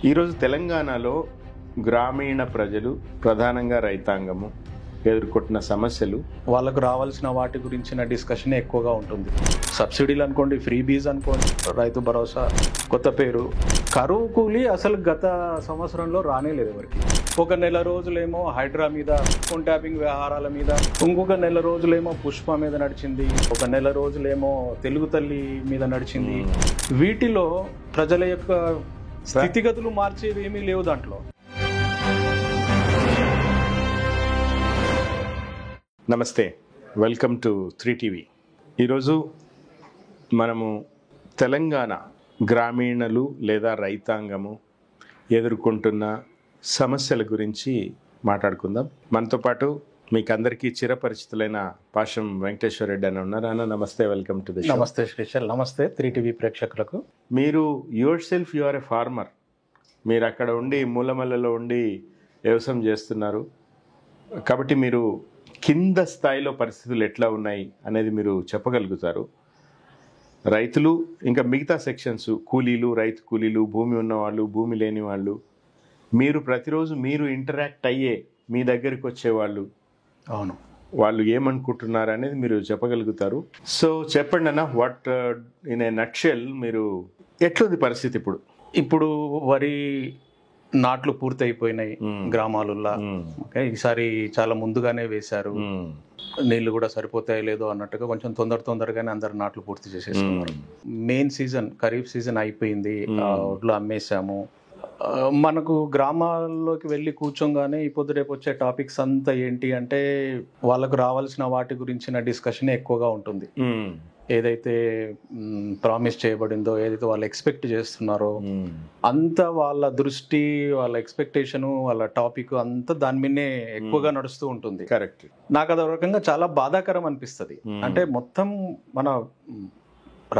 ఈరోజు తెలంగాణలో గ్రామీణ ప్రజలు, ప్రధానంగా రైతాంగము ఎదుర్కొంటున్న సమస్యలు, వాళ్ళకు రావాల్సిన వాటి గురించిన డిస్కషన్ ఎక్కువగా ఉంటుంది. సబ్సిడీలు అనుకోండి, ఫ్రీ బీజ్ అనుకోండి, రైతు భరోసా, కొత్త పేరు. కరువు కూలి అసలు గత సంవత్సరంలో రానేలేదు ఎవరికి. ఒక నెల రోజులేమో హైడ్రా మీద, ఫోన్ ట్యాపింగ్ వ్యవహారాల మీద, ఇంకొక నెల రోజులేమో పుష్ప మీద నడిచింది, ఒక నెల రోజులేమో తెలుగు తల్లి మీద నడిచింది. వీటిలో ప్రజల యొక్క స్థితిగతులు మార్చేవి ఏమీ లేవు దాంట్లో. నమస్తే, వెల్కమ్ టు 3TV. ఈరోజు మనము తెలంగాణ గ్రామీణులు లేదా రైతాంగము ఎదుర్కొంటున్న సమస్యల గురించి మాట్లాడుకుందాం. మనతో పాటు మీకు అందరికీ చిరపరిచితులైన పాశం వెంకటేశ్వర రెడ్డి అని ఉన్నారు. అన్న నమస్తే, వెల్కమ్ టు ది షో. నమస్తే శ్రీశైల్, నమస్తే 3TV ప్రేక్షకులకు. మీరు yourself you are a farmer. మీరు అక్కడ ఉండి మూలమల్లలో ఉండి వ్యవసాయం చేస్తున్నారు కాబట్టి మీరు కింద స్థాయిలో పరిస్థితులు ఎట్లా ఉన్నాయి అనేది మీరు చెప్పగలుగుతారు. రైతులు ఇంకా మిగతా సెక్షన్స్, కూలీలు, రైతు కూలీలు, భూమి ఉన్నవాళ్ళు, భూమి లేని వాళ్ళు, మీరు ప్రతిరోజు మీరు ఇంటరాక్ట్ అయ్యే మీ దగ్గరికి వచ్చేవాళ్ళు, అవును, వాళ్ళు ఏమనుకుంటున్నారు అనేది మీరు చెప్పగలుగుతారు. సో చెప్పండి అన్న, వాట్ ఇన్ ఏ నట్షెల్ మీరు ఎట్లుంది పరిస్థితి ఇప్పుడు? ఇప్పుడు వరి నాట్లు పూర్తయిపోయినాయి గ్రామాలలో. ఈసారి చాలా ముందుగానే వేశారు. నీళ్లు కూడా సరిపోతాయో లేదో అన్నట్టుగా కొంచెం తొందరగానే అందరు నాట్లు పూర్తి చేసేస్తున్నారు. మెయిన్ సీజన్, ఖరీఫ్ సీజన్ అయిపోయింది. ఒడ్లు అమ్మేశాము. మనకు గ్రామాల్లోకి వెళ్ళి కూర్చోగానే ఇప్పుడు రేపు వచ్చే టాపిక్స్ అంతా ఏంటి అంటే వాళ్ళకు రావాల్సిన వాటి గురించిన డిస్కషన్ ఎక్కువగా ఉంటుంది. ఏదైతే ప్రామిస్ చేయబడిందో, ఏదైతే వాళ్ళు ఎక్స్పెక్ట్ చేస్తున్నారో అంతా వాళ్ళ దృష్టి, వాళ్ళ ఎక్స్పెక్టేషను, వాళ్ళ టాపిక్ అంతా దాని మీదనే ఎక్కువగా నడుస్తూ ఉంటుంది. కరెక్ట్. నాకు అది రకంగా చాలా బాధాకరం అనిపిస్తుంది. అంటే మొత్తం మన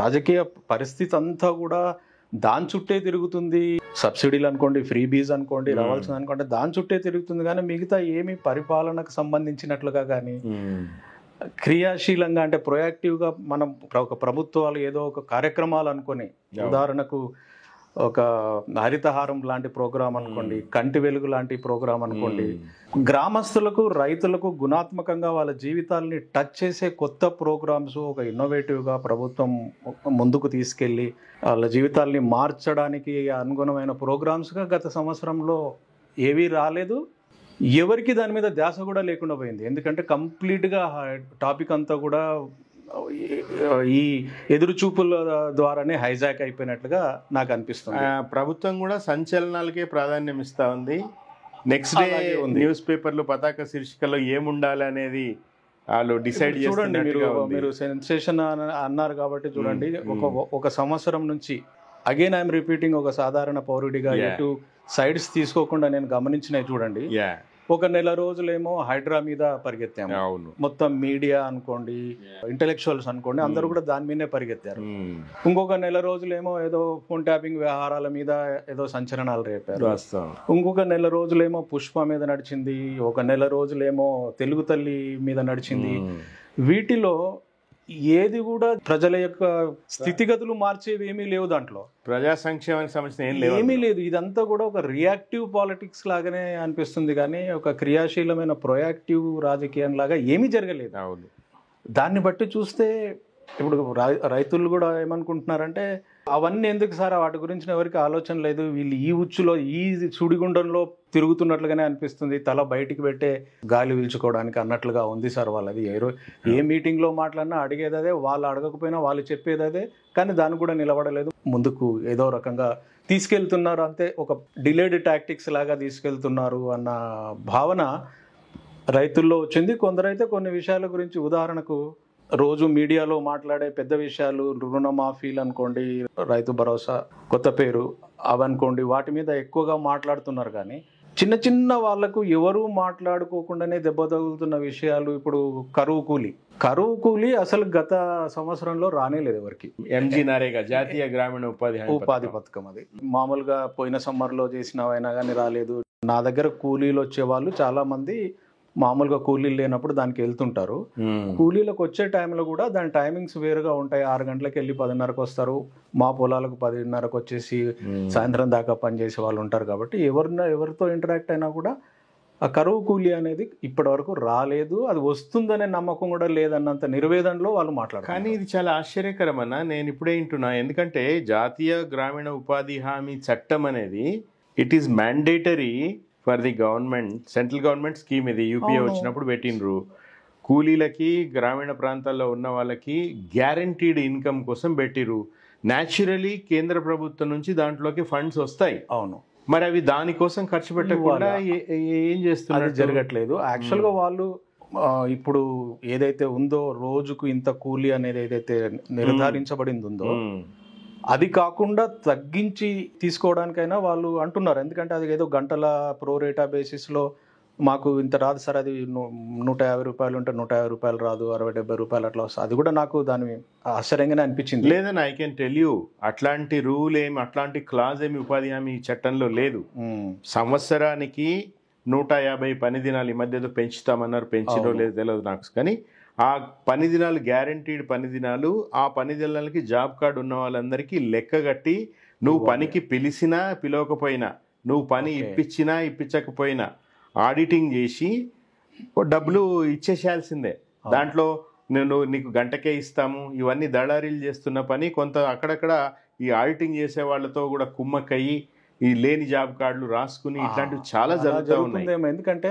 రాజకీయ పరిస్థితి అంతా కూడా దాని చుట్టే తిరుగుతుంది. సబ్సిడీలు అనుకోండి, ఫ్రీ బీజ్ అనుకోండి, రావాల్సింది అనుకోండి, దాని చుట్టే తిరుగుతుంది. కానీ మిగతా ఏమి పరిపాలనకు సంబంధించినట్లుగా కానీ క్రియాశీలంగా, అంటే ప్రొయాక్టివ్గా మనం ఒక ప్రభుత్వాలు ఏదో ఒక కార్యక్రమాలు అనుకొని, ఉదాహరణకు ఒక హరితహారం లాంటి ప్రోగ్రాం అనుకోండి, కంటి వెలుగు లాంటి ప్రోగ్రాం అనుకోండి, గ్రామస్తులకు, రైతులకు గుణాత్మకంగా వాళ్ళ జీవితాలని టచ్ చేసే కొత్త ప్రోగ్రామ్స్ ఒక ఇన్నోవేటివ్గా ప్రభుత్వం ముందుకు తీసుకెళ్ళి వాళ్ళ జీవితాల్ని మార్చడానికి అనుగుణమైన ప్రోగ్రామ్స్గా గత సంవత్సరంలో ఏవీ రాలేదు. ఎవరికి దాని మీద ధ్యాస కూడా లేకుండా పోయింది. ఎందుకంటే కంప్లీట్గా టాపిక్ అంతా కూడా ఈ ఎదురుచూపుల ద్వారానే హైజాక్ అయిపోయినట్లుగా నాకు అనిపిస్తుంది. ప్రభుత్వం కూడా సంచలనాలకే ప్రాధాన్యం ఇస్తా ఉంది. నెక్స్ట్ డే న్యూస్ పేపర్లు పతాక శీర్షికలో ఏముండాలి అనేది వాళ్ళు డిసైడ్ చూడండి. మీరు సెన్సేషన్ అన్నారు కాబట్టి చూడండి, ఒక సంవత్సరం నుంచి అగైన్ ఐఎమ్ రిపీటింగ్, ఒక సాధారణ పౌరుడిగా ఎటు సైడ్స్ తీసుకోకుండా నేను గమనించినవి చూడండి. ఒక నెల రోజులేమో హైడ్రా మీద పరిగెత్తాము. మొత్తం మీడియా అనుకోండి, ఇంటెలెక్చువల్స్ అనుకోండి, అందరూ కూడా దాని మీదనే పరిగెత్తారు. ఇంకొక నెల రోజులేమో ఏదో ఫోన్ ట్యాపింగ్ వ్యవహారాల మీద ఏదో సంచలనాలు రేపారు. ఇంకొక నెల రోజులేమో పుష్ప మీద నడిచింది, ఒక నెల రోజులేమో తెలుగు తల్లి మీద నడిచింది. వీటిలో ఏది కూడా ప్రజల యొక్క స్థితిగతులు మార్చేవి ఏమీ లేవు. దాంట్లో ప్రజా సంక్షేమానికి సంబంధించిన ఏమీ లేదు. ఇదంతా కూడా ఒక రియాక్టివ్ పాలిటిక్స్ లాగానే అనిపిస్తుంది, కానీ ఒక క్రియాశీలమైన ప్రొయాక్టివ్ రాజకీయం లాగా ఏమీ జరగలేదు. దాన్ని బట్టి చూస్తే ఇప్పుడు రైతులు కూడా ఏమనుకుంటున్నారంటే, అవన్నీ ఎందుకు సార్, వాటి గురించి ఎవరికి ఆలోచన లేదు, వీళ్ళు ఈ ఉచ్చులో, ఈ సుడిగుండంలో తిరుగుతున్నట్లుగానే అనిపిస్తుంది, తల బయటికి పెట్టే గాలి పీల్చుకోవడానికి అన్నట్లుగా ఉంది సార్ వాళ్ళది. ఏ మీటింగ్లో మాట్లాడినా అడిగేది అదే, వాళ్ళు అడగకపోయినా వాళ్ళు చెప్పేది అదే, కానీ దాన్ని కూడా నిలబడలేదు. ముందుకు ఏదో రకంగా తీసుకెళ్తున్నారు, అంతే, ఒక డిలేడ్ టాక్టిక్స్ లాగా తీసుకెళ్తున్నారు అన్న భావన రైతుల్లో వచ్చింది. కొందరైతే కొన్ని విషయాల గురించి, ఉదాహరణకు రోజు మీడియాలో మాట్లాడే పెద్ద విషయాలు, రుణమాఫీలు అనుకోండి, రైతు భరోసా, కొత్త పేరు అవనుకోండి, వాటి మీద ఎక్కువగా మాట్లాడుతున్నారు. కానీ చిన్న చిన్న వాళ్లకు ఎవరు మాట్లాడుకోకుండానే దెబ్బ తగులుతున్న విషయాలు, ఇప్పుడు కరువు కూలి అసలు గత సంవత్సరంలో రానేలేదు ఎవరికి. ఎంజీ నరేగా, జాతీయ గ్రామీణ ఉపాధి పథకం, అది మామూలుగా పోయిన సమ్మర్లో చేసినవైనా కానీ రాలేదు. నా దగ్గర కూలీలు వచ్చే వాళ్ళు చాలా మంది మామూలుగా కూలీలు లేనప్పుడు దానికి వెళ్తుంటారు. కూలీలకు వచ్చే టైంలో కూడా దాని టైమింగ్స్ వేరుగా ఉంటాయి. 6 గంటలకు వెళ్ళి 10:30కు వస్తారు. మా పొలాలకు 10:30కు వచ్చేసి సాయంత్రం దాకా పనిచేసే వాళ్ళు ఉంటారు. కాబట్టి ఎవరితో ఇంటరాక్ట్ అయినా కూడా ఆ కరువు కూలీ అనేది ఇప్పటి వరకు రాలేదు, అది వస్తుందనే నమ్మకం కూడా లేదన్నంత నిర్వేదనలో వాళ్ళు మాట్లాడారు. కానీ ఇది చాలా ఆశ్చర్యకరం అన్న, నేను ఇప్పుడే వింటున్నా. ఎందుకంటే జాతీయ గ్రామీణ ఉపాధి హామీ చట్టం అనేది it is mandatory for the government, central government scheme. ఇది యూపీఏ వచ్చినప్పుడు పెట్టినరు. కూలీలకి, గ్రామీణ ప్రాంతాల్లో ఉన్న వాళ్ళకి గ్యారంటీడ్ ఇన్కమ్ కోసం పెట్టిరు. న్యాచురలీ కేంద్ర ప్రభుత్వం నుంచి దాంట్లోకి ఫండ్స్ వస్తాయి. అవును, మరి అవి దానికోసం ఖర్చు పెట్టకుండా ఏం చేస్తున్నారు? జరగట్లేదు. యాక్చువల్గా వాళ్ళు ఇప్పుడు ఏదైతే ఉందో రోజుకు ఇంత కూలీ అనేది ఏదైతే నిర్ధారించబడింది ఉందో అది కాకుండా తగ్గించి తీసుకోవడానికైనా వాళ్ళు అంటున్నారు. ఎందుకంటే అది ఏదో గంటల ప్రోరేటా బేసిస్లో మాకు ఇంత రాదు సార్, అది 150 రూపాయలు ఉంటే 150 రూపాయలు రాదు, 60-70 రూపాయలు అట్లా వస్తుంది. అది కూడా నాకు దాని ఆశ్చర్యంగానే అనిపించింది. లేదని ఐ కెన్ టెల్ యూ, అట్లాంటి రూల్ ఏమి, అట్లాంటి క్లాజ్ ఏమి ఉపాధి హామీ చట్టంలో లేదు. సంవత్సరానికి 150 పని దినాలు, ఈ మధ్య ఏదో పెంచుతామన్నారు, పెంచినో లేదు తెలియదు నాకు. కానీ ఆ పని దినాలు, గ్యారంటీడ్ పని దినాలు, ఆ పని దినాలకి జాబ్ కార్డు ఉన్న వాళ్ళందరికీ లెక్క కట్టి, నువ్వు పనికి పిలిచినా పిలవకపోయినా, నువ్వు పని ఇప్పించినా ఇప్పించకపోయినా ఆడిటింగ్ చేసి డబ్బులు ఇచ్చేసేయాల్సిందే. దాంట్లో నీకు గంటకే ఇస్తాము, ఇవన్నీ దళారీలు చేస్తున్న పని. కొంత అక్కడక్కడ ఈ ఆడిటింగ్ చేసే వాళ్ళతో కూడా కుమ్మక్కయ్యి ఈ లేని జాబ్ కార్డులు రాసుకుని ఇట్లాంటివి చాలా జరుగుతూ ఉన్నాయి. ఎందుకంటే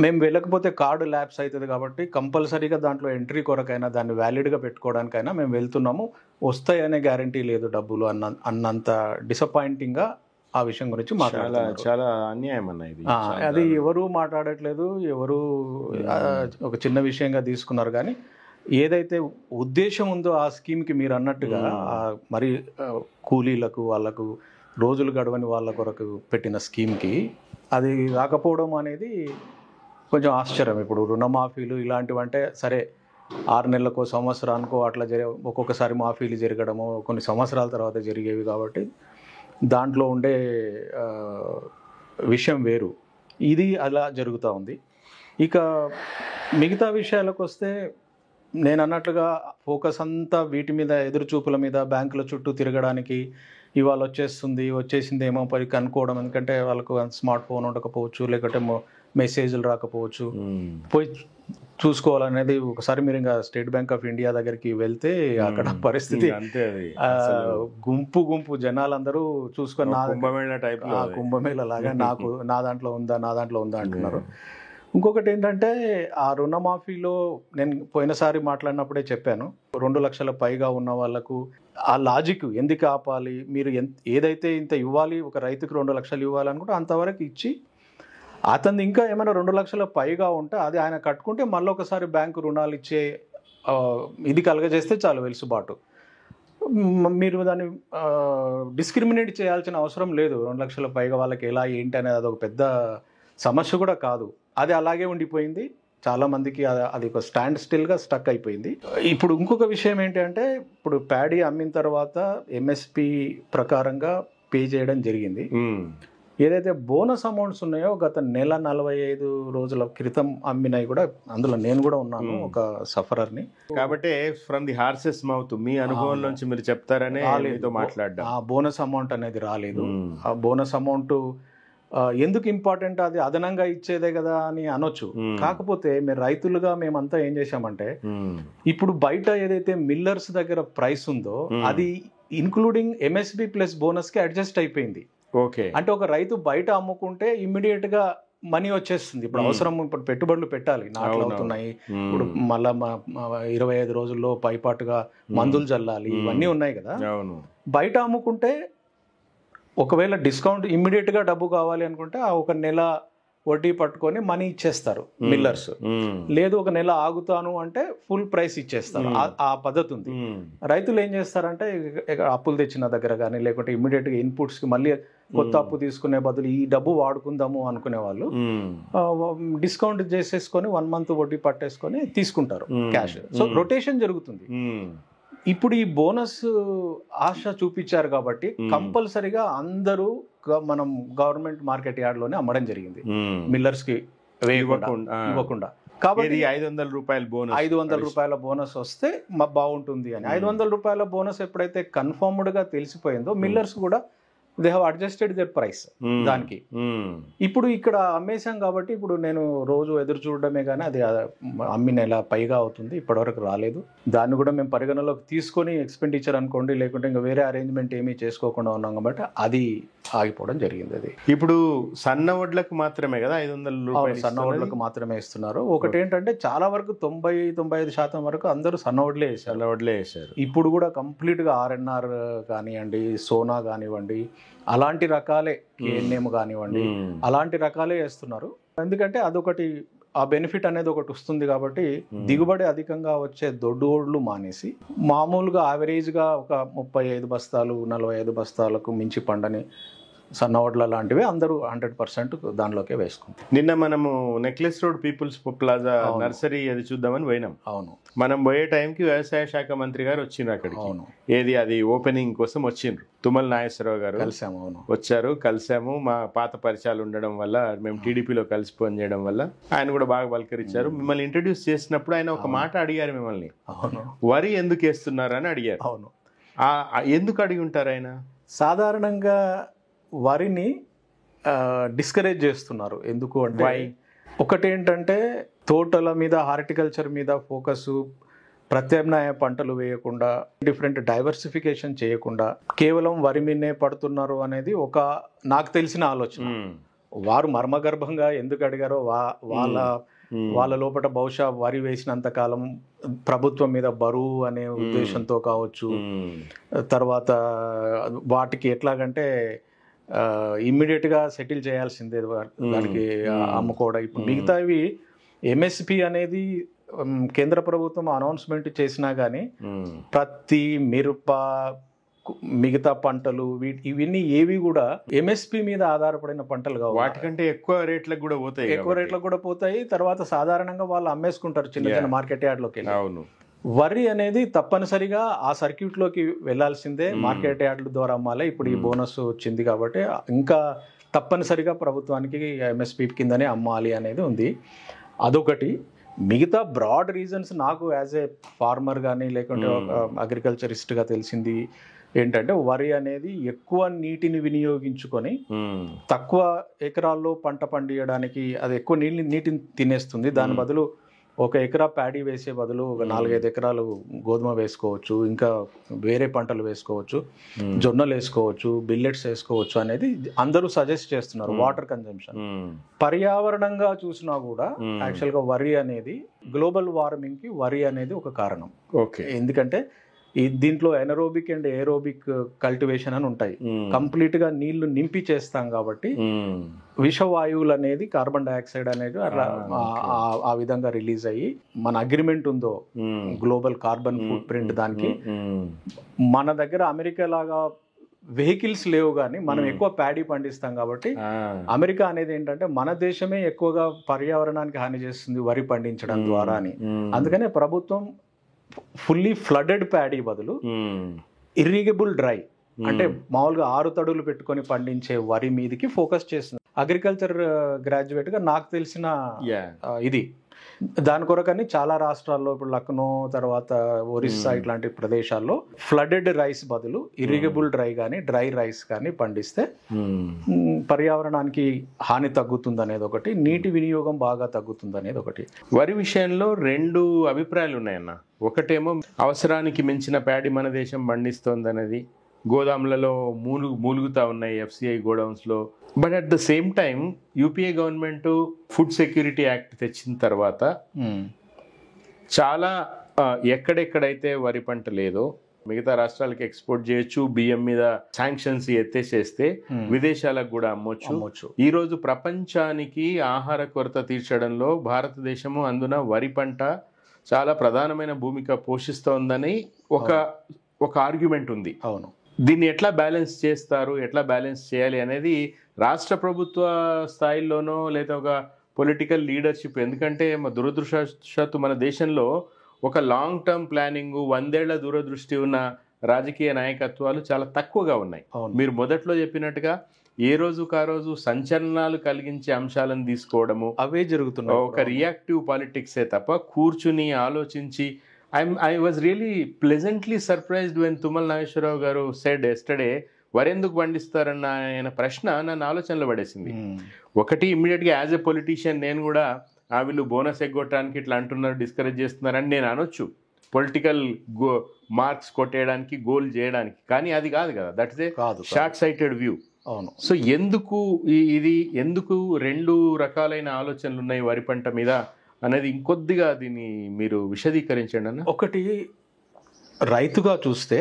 మేము వెళ్ళకపోతే కార్డు ల్యాప్స్ అవుతుంది కాబట్టి కంపల్సరీగా దాంట్లో ఎంట్రీ కొరకైనా దాన్ని వ్యాలిడ్గా పెట్టుకోవడానికైనా మేము వెళ్తున్నాము, వస్తాయనే గ్యారంటీ లేదు డబ్బులు అన్నంత డిసప్పాయింటింగ్గా ఆ విషయం గురించి మాట్లాడాలి. చాలా అన్యాయం అన్న ఇది. అది ఎవరు మాట్లాడట్లేదు, ఎవరు ఒక చిన్న విషయంగా తీసుకున్నారు. కానీ ఏదైతే ఉద్దేశం ఉందో ఆ స్కీమ్కి మీరు అన్నట్టుగా మరి కూలీలకు, వాళ్ళకు రోజులు గడవని వాళ్ళ కొరకు పెట్టిన స్కీమ్కి అది రాకపోవడం అనేది కొంచెం ఆశ్చర్యం. ఇప్పుడు రుణమాఫీలు ఇలాంటివంటే సరే 6 నెలలకో సంవత్సరానికో అట్లా ఒక్కొక్కసారి మాఫీలు జరగడము కొన్ని సంవత్సరాల తర్వాత జరిగేవి కాబట్టి దాంట్లో ఉండే విషయం వేరు. ఇది అలా జరుగుతూ ఉంది. ఇక మిగతా విషయాలకు వస్తే నేను అన్నట్లుగా ఫోకస్ అంతా వీటి మీద, ఎదురుచూపుల మీద, బ్యాంకుల చుట్టూ తిరగడానికి, ఇవాళ వచ్చేసిందేమో పరి కనుక్కోవడం. ఎందుకంటే వాళ్ళకు స్మార్ట్ ఫోన్ ఉండకపోవచ్చు, లేకపోతే మెసేజ్లు రాకపోవచ్చు, పోయి చూసుకోవాలనేది. ఒకసారి మీరు ఇంకా స్టేట్ బ్యాంక్ ఆఫ్ ఇండియా దగ్గరికి వెళ్తే అక్కడ పరిస్థితి గుంపు జనాలందరూ చూసుకొని కుంభమేళ లాగా నా దాంట్లో ఉందా అంటున్నారు. ఇంకొకటి ఏంటంటే ఆ రుణమాఫీలో నేను పోయినసారి మాట్లాడినప్పుడే చెప్పాను, 2 లక్షల పైగా ఉన్న వాళ్ళకు ఆ లాజిక్ ఎందుకు ఆపాలి, మీరు ఏదైతే ఇంత ఇవ్వాలి, ఒక రైతుకు 2 లక్షలు ఇవ్వాలనుకుంటే అంతవరకు ఇచ్చి అతను ఇంకా ఏమైనా 2 లక్షల పైగా ఉంటే అది ఆయన కట్టుకుంటే మళ్ళీ ఒకసారి బ్యాంకు రుణాలు ఇచ్చే ఇది కలగజేస్తే చాలు వెలుసుబాటు. మీరు దాన్ని డిస్క్రిమినేట్ చేయాల్సిన అవసరం లేదు. 2 లక్షల పైగా వాళ్ళకి ఎలా ఏంటి అనేది అదొక పెద్ద సమస్య కూడా కాదు. అది అలాగే ఉండిపోయింది. చాలామందికి అది ఒక స్టాండ్ స్టిల్గా స్టక్ అయిపోయింది. ఇప్పుడు ఇంకొక విషయం ఏంటంటే, ఇప్పుడు ప్యాడీ అమ్మిన తర్వాత ఎంఎస్పి ప్రకారంగా పే చేయడం జరిగింది. ఏదైతే బోనస్ అమౌంట్స్ ఉన్నాయో గత నెల 45 రోజుల క్రితం అమ్మినాయి కూడా, అందులో నేను కూడా ఉన్నాను ఒక సఫరర్ని. కాబట్టి ఫ్రమ్ ది హార్సెస్ మౌత్ మీ అనుభవం నుంచి మీరు చెప్తారనే మాట్లాడ్డా. ఆ బోనస్ అమౌంట్ అనేది రాలేదు. ఆ బోనస్ అమౌంట్ ఎందుకు ఇంపార్టెంట్, అది అదనంగా ఇచ్చేదే కదా అని అనొచ్చు. కాకపోతే మీరు రైతులుగా మేమంతా ఏం చేశామంటే, ఇప్పుడు బయట ఏదైతే మిల్లర్స్ దగ్గర ప్రైస్ ఉందో అది ఇన్క్లూడింగ్ ఎంఎస్పి ప్లస్ బోనస్ కి అడ్జస్ట్ అయిపోయింది. ఓకే, అంటే ఒక రైతు బయట అమ్ముకుంటే ఇమ్మీడియట్ గా మనీ వచ్చేస్తుంది. ఇప్పుడు అవసరం, ఇప్పుడు పెట్టుబడులు పెట్టాలి, నాట్లు అవుతున్నాయి, ఇప్పుడు మళ్ళా 25 రోజుల్లో పైపాటుగా మందులు చల్లాలి, ఇవన్నీ ఉన్నాయి కదా. బయట అమ్ముకుంటే ఒకవేళ డిస్కౌంట్ ఇమ్మీడియట్ గా డబ్బు కావాలి అనుకుంటే ఆ ఒక నెల వడ్డీ పట్టుకొని మనీ ఇచ్చేస్తారు మిల్లర్స్. లేదు ఒక నెల ఆగుతాను అంటే ఫుల్ ప్రైస్ ఇచ్చేస్తారు. ఆ పద్ధతి ఉంది. రైతులు ఏం చేస్తారంటే అప్పులు తెచ్చిన దగ్గర కానీ, లేకుంటే ఇమ్మీడియట్ గా ఇన్పుట్స్ కి మళ్ళీ కొత్త అప్పు తీసుకునే బదులు ఈ డబ్బు వాడుకుందాము అనుకునే వాళ్ళు డిస్కౌంట్ చేసేసుకొని 1 మంత్ వడ్డీ పట్టేసుకొని తీసుకుంటారు క్యాష్. సో రొటేషన్ జరుగుతుంది. ఇప్పుడు ఈ బోనస్ ఆశ చూపించారు కాబట్టి కంపల్సరీగా అందరూ మనం గవర్నమెంట్ మార్కెట్ యార్డ్ లోనే అమ్మడం జరిగింది మిల్లర్స్ కి ఇవ్వకుండా కాబట్టి 500 రూపాయల బోనస్ 500 రూపాయల బోనస్ వస్తే బాగుంటుంది అని. 500 రూపాయల బోనస్ ఎప్పుడైతే కన్ఫర్మ్డ్ గా తెలిసిపోయిందో మిల్లర్స్ కూడా they have adjusted their price దానికి. ఇప్పుడు ఇక్కడ అమ్మేశాం కాబట్టి ఇప్పుడు నేను రోజు ఎదురు చూడడమే కానీ అది అమ్మి నెల పైగా అవుతుంది, ఇప్పటివరకు రాలేదు. దాన్ని కూడా మేము పరిగణలోకి తీసుకొని ఎక్స్పెండిచర్ అనుకోండి, లేకుంటే ఇంకా వేరే అరేంజ్మెంట్ ఏమీ చేసుకోకుండా ఉన్నాం కాబట్టి అది ఆగిపోవడం జరిగింది. అది ఇప్పుడు సన్న వడ్లకు మాత్రమే కదా 500 రూపాయలు సన్న వడ్లకు మాత్రమే ఇస్తున్నారు. ఒకటి ఏంటంటే చాలా వరకు 90-95% వరకు అందరూ సన్న వడ్లే వేసారు. ఇప్పుడు కూడా కంప్లీట్ గా ఆర్ఎన్ఆర్ కానివ్వండి, సోనా కానివ్వండి, అలాంటి రకాలే కేఎన్ఎం కానివ్వండి, అలాంటి రకాలే వేస్తున్నారు. ఎందుకంటే అదొకటి ఆ బెనిఫిట్ అనేది ఒకటి వస్తుంది కాబట్టి దిగుబడి అధికంగా వచ్చే దొడ్డు ఓడ్లు మానేసి మామూలుగా యావరేజ్గా ఒక 35 బస్తాలు 45 బస్తాలకు మించి పండని సన్న వడ్ల లాంటివి అందరూ 100% దానిలోకే వేసుకుంటాం. నిన్న మనము నెక్లెస్ రోడ్ పీపుల్స్ ప్లాజా నర్సరీ అది చూద్దామని పోయినాం. అవును, మనం పోయే టైంకి వ్యవసాయ శాఖ మంత్రి గారు వచ్చిండ్రు అక్కడికి. అవును, ఏది అది ఓపెనింగ్ కోసం వచ్చిండ్రు. తుమ్మల నాగేశ్వరరావు గారు కలిసాము. అవును, వచ్చారు, కలిసాము. మా పాత పరిచయాలు ఉండడం వల్ల మేము టీడీపీలో కలిసి పని చేయడం వల్ల ఆయన కూడా బాగా పలకరించారు. మిమ్మల్ని ఇంట్రడ్యూస్ చేసినప్పుడు ఆయన ఒక మాట అడిగారు మిమ్మల్ని, అవును, వరి ఎందుకు వేస్తున్నారు అని అడిగారు. అవును, ఎందుకు అడిగి ఉంటారు ఆయన? సాధారణంగా వరిని డిస్కరేజ్ చేస్తున్నారు. ఎందుకు అంటే ఒకటేంటంటే తోటల మీద హార్టికల్చర్ మీద ఫోకస్, ప్రత్యామ్నాయ పంటలు వేయకుండా, డిఫరెంట్ డైవర్సిఫికేషన్ చేయకుండా కేవలం వరి మీదనే పడుతున్నారు అనేది ఒక నాకు తెలిసిన ఆలోచన. వారు మర్మగర్భంగా ఎందుకు అడిగారో వాళ్ళ లోపల బహుశా వరి వేసినంత కాలం ప్రభుత్వం మీద బరువు అనే ఉద్దేశంతో కావచ్చు. తర్వాత వాటికి ఎట్లాగంటే ఇమ్మీడియట్ గా సెటిల్ చేయాల్సిందే దానికి అమ్ముకోవడం. ఇప్పుడు మిగతావి ఎంఎస్పి అనేది కేంద్ర ప్రభుత్వం అనౌన్స్మెంట్ చేసినా గానీ పత్తి, మిరప, మిగతా పంటలు ఇవన్నీ ఏవి కూడా ఎంఎస్పి మీద ఆధారపడిన పంటలు కావు. వాటికంటే ఎక్కువ రేట్లకు కూడా పోతాయి. తర్వాత సాధారణంగా వాళ్ళు అమ్మేసుకుంటారు చిన్న చిన్న మార్కెట్ యార్డ్లోకి. అవును, వరి అనేది తప్పనిసరిగా ఆ సర్క్యూట్ లోకి వెళ్లాల్సిందే, మార్కెట్ యార్డ్ల ద్వారా అమ్మాలి. ఇప్పుడు ఈ బోనస్ వచ్చింది కాబట్టి ఇంకా తప్పనిసరిగా ప్రభుత్వానికి ఎంఎస్పి కిందనే అమ్మాలి అనేది ఉంది. అదొకటి. మిగతా బ్రాడ్ రీజన్స్ నాకు యాజ్ ఏ ఫార్మర్ కానీ లేకుంటే అగ్రికల్చరిస్ట్గా తెలిసింది ఏంటంటే వరి అనేది ఎక్కువ నీటిని వినియోగించుకొని తక్కువ ఎకరాల్లో పంట పండియడానికి అది ఎక్కువ నీటిని తినేస్తుంది. దాని బదులు ఒక ఎకరా ప్యాడీ వేసే బదులు ఒక 4-5 ఎకరాలు గోధుమ వేసుకోవచ్చు, ఇంకా వేరే పంటలు వేసుకోవచ్చు, జొన్నలు వేసుకోవచ్చు, బిల్లెట్స్ వేసుకోవచ్చు అనేది అందరూ సజెస్ట్ చేస్తున్నారు. వాటర్ కన్జంప్షన్ పర్యావరణంగా చూసినా కూడా యాక్చువల్గా వరి అనేది గ్లోబల్ వార్మింగ్ కి వరి అనేది ఒక కారణం. ఎందుకంటే దీంట్లో ఎనరోబిక్ అండ్ ఏరోబిక్ కల్టివేషన్ అని ఉంటాయి. కంప్లీట్ గా నీళ్లు నింపి చేస్తాం కాబట్టి విషవాయువులు అనేది కార్బన్ డైఆక్సైడ్ అనేది అట్లా ఆ విధంగా రిలీజ్ అయ్యి మన అగ్రిమెంట్ ఉందో గ్లోబల్ కార్బన్ ఫుట్ ప్రింట్ దానికి మన దగ్గర అమెరికా లాగా వెహికల్స్ లేవు కానీ మనం ఎక్కువ ప్యాడీ పండిస్తాం కాబట్టి అమెరికా అనేది ఏంటంటే మన దేశమే ఎక్కువగా పర్యావరణానికి హాని చేస్తుంది వరి పండించడం ద్వారా అని. అందుకనే ప్రభుత్వం ఫుల్లీ ఫ్లడెడ్ ప్యాడీ బదులు ఇర్రిగబుల్ డ్రై అంటే మామూలుగా 6 తడులు పెట్టుకొని పండించే వరి మీదకి ఫోకస్ చేస్తుంది. అగ్రికల్చర్ గ్రాడ్యుయేట్ గా నాకు తెలిసిన ఇది దాని కొరకని చాలా రాష్ట్రాల్లో ఇప్పుడు లక్నో తర్వాత ఒరిస్సా ఇట్లాంటి ప్రదేశాల్లో ఫ్లడెడ్ రైస్ బదులు ఇరిగబుల్ డ్రై కానీ డ్రై రైస్ కానీ పండిస్తే పర్యావరణానికి హాని తగ్గుతుంది అనేది ఒకటి, నీటి వినియోగం బాగా తగ్గుతుంది అనేది ఒకటి. వరి విషయంలో 2 అభిప్రాయాలు ఉన్నాయన్న. ఒకటేమో అవసరానికి మించిన ప్యాడీ మన దేశం పండిస్తోంది అనేది, గోదాములలో మూలుగుతా ఉన్నాయి ఎఫ్సిఐ గోడౌన్స్లో. But at the same time UPA government food security act తెచ్చిన తర్వాత చాలా ఎక్కడెక్కడైతే వరి పంట లేదో మిగతా రాష్ట్రాలకి ఎక్స్పోర్ట్ చేయొచ్చు, బియ్యం మీద శాంక్షన్స్ ఎత్తేసేస్తే విదేశాలకు కూడా అమ్మొచ్చు. ఈ రోజు ప్రపంచానికి ఆహార కొరత తీర్చడంలో భారతదేశము అందున వరి పంట చాలా ప్రధానమైన భూమిక పోషిస్తోందని ఒక ఆర్గ్యుమెంట్ ఉంది. అవును, దీన్ని ఎట్లా బ్యాలెన్స్ చేస్తారు, ఎట్లా బ్యాలెన్స్ చేయాలి అనేది రాష్ట్ర ప్రభుత్వ స్థాయిలోనో లేదా ఒక పొలిటికల్ లీడర్షిప్. ఎందుకంటే దురదృష్టవశాత్తు మన దేశంలో ఒక లాంగ్ టర్మ్ ప్లానింగ్ 100 ఏళ్ల దూరదృష్టి ఉన్న రాజకీయ నాయకత్వాలు చాలా తక్కువగా ఉన్నాయి. మీరు మొదట్లో చెప్పినట్టుగా ఏ రోజుకు ఆ రోజు సంచలనాలు కలిగించే అంశాలను తీసుకోవడము అవే జరుగుతున్నాయి. ఒక రియాక్టివ్ పాలిటిక్సే తప్ప కూర్చుని ఆలోచించి I was really pleasantly surprised when Tummala Nageswara Rao గారు సెడ్ ఎస్టర్డే వరెందుకు పండిస్తారన్న ఆయన ప్రశ్న నన్ను ఆలోచనలో పడేసింది. ఒకటి ఇమ్మీడియట్గా యాజ్ ఎ పొలిటీషియన్ నేను కూడా వీళ్ళు బోనస్ ఎగ్గొట్టడానికి ఇట్లా అంటున్నారు, డిస్కరేజ్ చేస్తున్నారని నేను అనొచ్చు, పొలిటికల్ మార్క్స్ కొట్టేయడానికి, గోల్ చేయడానికి. కానీ అది కాదు కదా, that is a short sighted view. అవును. సో ఎందుకు రెండు రకాలైన ఆలోచనలు ఉన్నాయి వరి పంట మీద అనేది ఇంకొద్దిగా దీన్ని మీరు విశదీకరించండి అన్న. ఒకటి, రైతుగా చూస్తే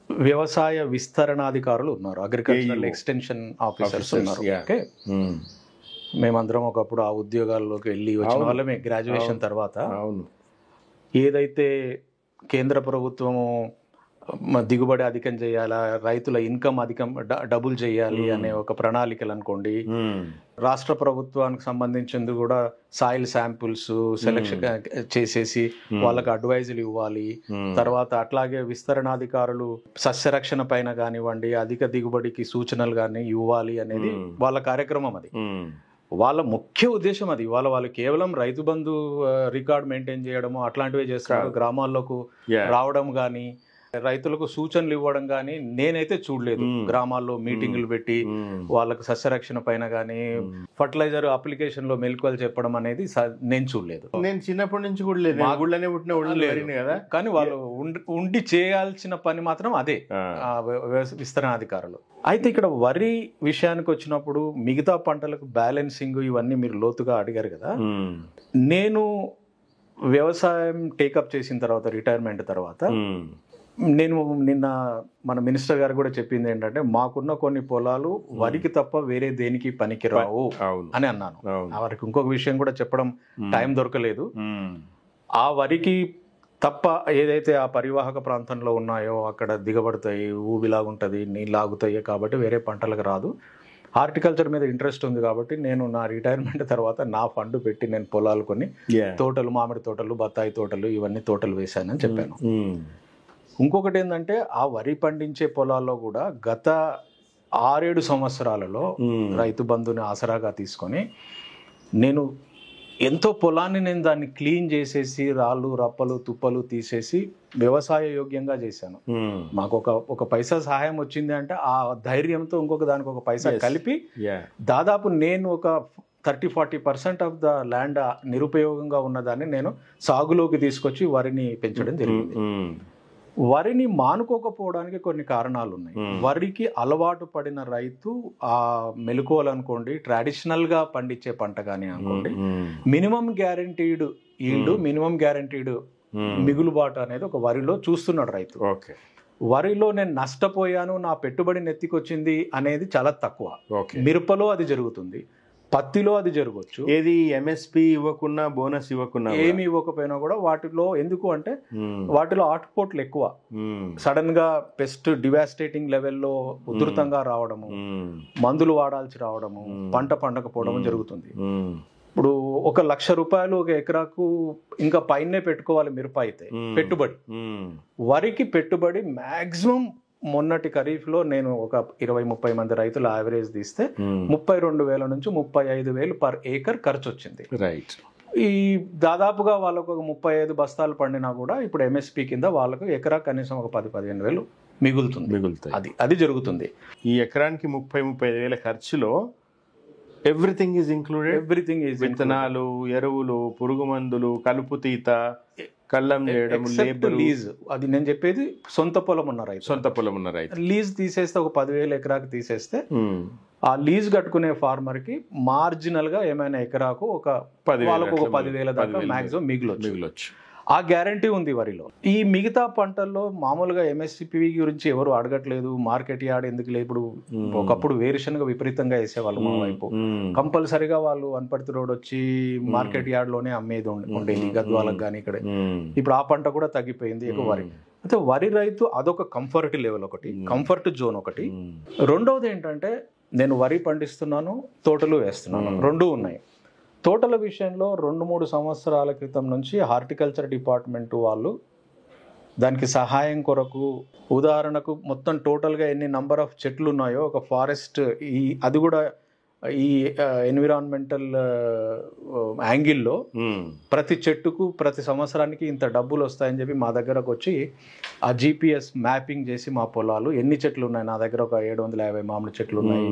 వ్యవసాయ విస్తరణాధికారులు ఉన్నారు, అగ్రికల్చరల్ ఎక్స్టెన్షన్ ఆఫీసర్స్ ఉన్నారు. ఓకే, మేమందరం ఒకప్పుడు ఆ ఉద్యోగాల్లోకి వెళ్ళి వచ్చిన వాళ్ళమే గ్రాడ్యుయేషన్ తర్వాత. అవును. ఏదైతే కేంద్ర ప్రభుత్వము దిగుబడి అధికం చేయాలా, రైతుల ఇన్కమ్ డబుల్ చేయాలి అనే ఒక ప్రణాళికలు అనుకోండి, రాష్ట్ర ప్రభుత్వానికి సంబంధించింది కూడా సాయిల్ శాంపుల్స్ సెలెక్షన్ చేసేసి వాళ్ళకి అడ్వైజులు ఇవ్వాలి. తర్వాత అట్లాగే విస్తరణాధికారులు సస్యరక్షణ పైన కానివ్వండి, అధిక దిగుబడికి సూచనలు కానీ ఇవ్వాలి అనేది వాళ్ళ కార్యక్రమం. అది వాళ్ళ ముఖ్య ఉద్దేశం. అది వాళ్ళు కేవలం రైతు బంధు రికార్డ్ మెయింటైన్ చేయడము అట్లాంటివే చేస్తున్నారు. గ్రామాల్లోకి రావడం కానీ, రైతులకు సూచనలు ఇవ్వడం కానీ నేనైతే చూడలేదు. గ్రామాల్లో మీటింగులు పెట్టి వాళ్ళకు సస్యరక్షణ పైన కానీ, ఫర్టిలైజర్ అప్లికేషన్ లో మెలకువలు చెప్పడం అనేది నేను చూడలేదు. నేను చిన్నప్పటి నుంచి కూడా లేదు కదా. కానీ వాళ్ళు ఉండి చేయాల్సిన పని మాత్రం అదే, విస్తరణాధికారులు. అయితే ఇక్కడ వరి విషయానికి వచ్చినప్పుడు మిగతా పంటలకు బ్యాలెన్సింగ్ ఇవన్నీ మీరు లోతుగా అడిగారు కదా. నేను వ్యవసాయం టేకప్ చేసిన తర్వాత, రిటైర్మెంట్ తర్వాత, నేను నిన్న మన మినిస్టర్ గారు కూడా చెప్పింది ఏంటంటే, మాకున్న కొన్ని పొలాలు వరికి తప్ప వేరే దేనికి పనికిరావు అని అన్నాను. వారికి ఇంకొక విషయం కూడా చెప్పడం టైం దొరకలేదు. ఆ వరికి తప్ప ఏదైతే ఆ పరివాహక ప్రాంతంలో ఉన్నాయో అక్కడ దిగబడతాయి, ఊబిలాగుంటుంది, నీళ్ళాగుతాయి, కాబట్టి వేరే పంటలకు రాదు. హార్టికల్చర్ మీద ఇంట్రెస్ట్ ఉంది కాబట్టి నేను నా రిటైర్మెంట్ తర్వాత నా ఫండ్ పెట్టి నేను పొలాలు కొన్ని తోటలు, మామిడి తోటలు, బత్తాయి తోటలు, ఇవన్నీ తోటలు వేశానని చెప్పాను. ఇంకొకటి ఏంటంటే, ఆ వరి పండించే పొలాల్లో కూడా గత 6-7 సంవత్సరాలలో రైతు బంధుని ఆసరాగా తీసుకొని నేను ఎంతో పొలాన్ని నేను దాన్ని క్లీన్ చేసేసి రాళ్ళు రప్పలు తుప్పలు తీసేసి వ్యవసాయ యోగ్యంగా చేశాను. మాకు ఒక పైసా సహాయం వచ్చింది అంటే ఆ ధైర్యంతో ఇంకొక దానికి ఒక పైసా కలిపి దాదాపు నేను ఒక 30-40% ఆఫ్ ద ల్యాండ్ నిరుపయోగంగా ఉన్నదాన్ని నేను సాగులోకి తీసుకొచ్చి వరిని పెంచడం జరిగింది. వరిని మానుకోకపోవడానికి కొన్ని కారణాలు ఉన్నాయి. వరికి అలవాటు పడిన రైతు ఆ మెలకువలు అనుకోండి, ట్రెడిషనల్ గా పండించే పంట కానీ అనుకోండి, minimum guaranteed yield, minimum guaranteed మిగులుబాటు అనేది ఒక వరిలో చూస్తున్నాడు రైతు. వరిలో నేను నష్టపోయాను, నా పెట్టుబడి నెత్తికొచ్చింది అనేది చాలా తక్కువ. మిరపలో అది జరుగుతుంది, పత్తిలో అది జరగవచ్చు. ఏది ఎంఎస్పి ఇవ్వకున్నా, బోనస్ ఇవ్వకున్నా, ఏమి ఇవ్వకపోయినా కూడా వాటిలో ఎందుకు అంటే వాటిలో అవుట్పుట్లు ఎక్కువ. సడన్ గా పెస్ట్ డివాస్టేటింగ్ లెవెల్లో ఉధృతంగా రావడము, మందులు వాడాల్సి రావడము, పంట పండకపోవడం జరుగుతుంది. ఇప్పుడు 1,00,000 రూపాయలు ఒక ఎకరాకు ఇంకా పైనే పెట్టుకోవాలి మిరప అయితే పెట్టుబడి. వరికి పెట్టుబడి మాక్సిమం మొన్నటి ఖరీఫ్ లో నేను ఒక 20-30 మంది రైతులు యావరేజ్ తీస్తే 32,000 నుంచి 35,000 పర్ ఏకర్ ఖర్చు వచ్చింది. రైట్. ఈ దాదాపుగా వాళ్ళకు ఒక 35 బస్తాలు పండినా కూడా ఇప్పుడు ఎంఎస్పి కింద వాళ్ళకు ఎకరా కనీసం ఒక 10-15,000 మిగులుతాయి. అది జరుగుతుంది. ఈ ఎకరానికి 30-35,000 ఖర్చులో ఎవ్రీథింగ్ ఈజ్ ఇంక్లూడెడ్. విత్తనాలు, ఎరువులు, పురుగు మందులు, కలుపు తీత, కళ్ళం చేయడం, లీజ్. అది నేను చెప్పేది సొంత పొలం ఉన్న రైతు. లీజ్ తీసేస్తే ఒక 10,000 ఎకరాకు తీసేస్తే ఆ లీజ్ కట్టుకునే ఫార్మర్ కి మార్జినల్ గా ఏమైనా ఎకరాకు ఒక 10,000 దాకా మాక్సిమం మిగిలొచ్చు. ఆ గ్యారంటీ ఉంది వరిలో. ఈ మిగతా పంటల్లో మామూలుగా ఎంఎస్పి గురించి ఎవరు అడగట్లేదు. మార్కెట్ యార్డ్ ఎందుకు లేదు. ఇప్పుడు ఒకప్పుడు వేరుశనగ విపరీతంగా వేసేవాళ్ళు మా వైపు. కంపల్సరిగా వాళ్ళు వనపర్తి రోడ్ వచ్చి మార్కెట్ యార్డ్ లోనే అమ్మేది ఉండేది గద్వాలకు కానీ ఇక్కడ. ఇప్పుడు ఆ పంట కూడా తగ్గిపోయింది, ఎక్కువ వరి. అయితే వరి రైతు అదొక కంఫర్ట్ లెవెల్, ఒకటి కంఫర్ట్ జోన్ ఒకటి. రెండవది ఏంటంటే, నేను వరి పండిస్తున్నాను, తోటలు వేస్తున్నాను, రెండూ ఉన్నాయి. తోటల విషయంలో 2-3 సంవత్సరాల క్రితం నుంచి హార్టికల్చర్ డిపార్ట్మెంట్ వాళ్ళు దానికి సహాయం కొరకు ఉదాహరణకు మొత్తం టోటల్గా ఎన్ని నంబర్ ఆఫ్ చెట్లు ఉన్నాయో ఒక ఫారెస్ట్ అది కూడా ఈ ఎన్విరాన్మెంటల్ యాంగిల్లో ప్రతి చెట్టుకు ప్రతి సంవత్సరానికి ఇంత డబ్బులు వస్తాయని చెప్పి మా దగ్గరకు వచ్చి ఆ GPS మ్యాపింగ్ చేసి మా పొలాలు ఎన్ని చెట్లు ఉన్నాయి, నా దగ్గర ఒక 750 మామిడి చెట్లు ఉన్నాయి,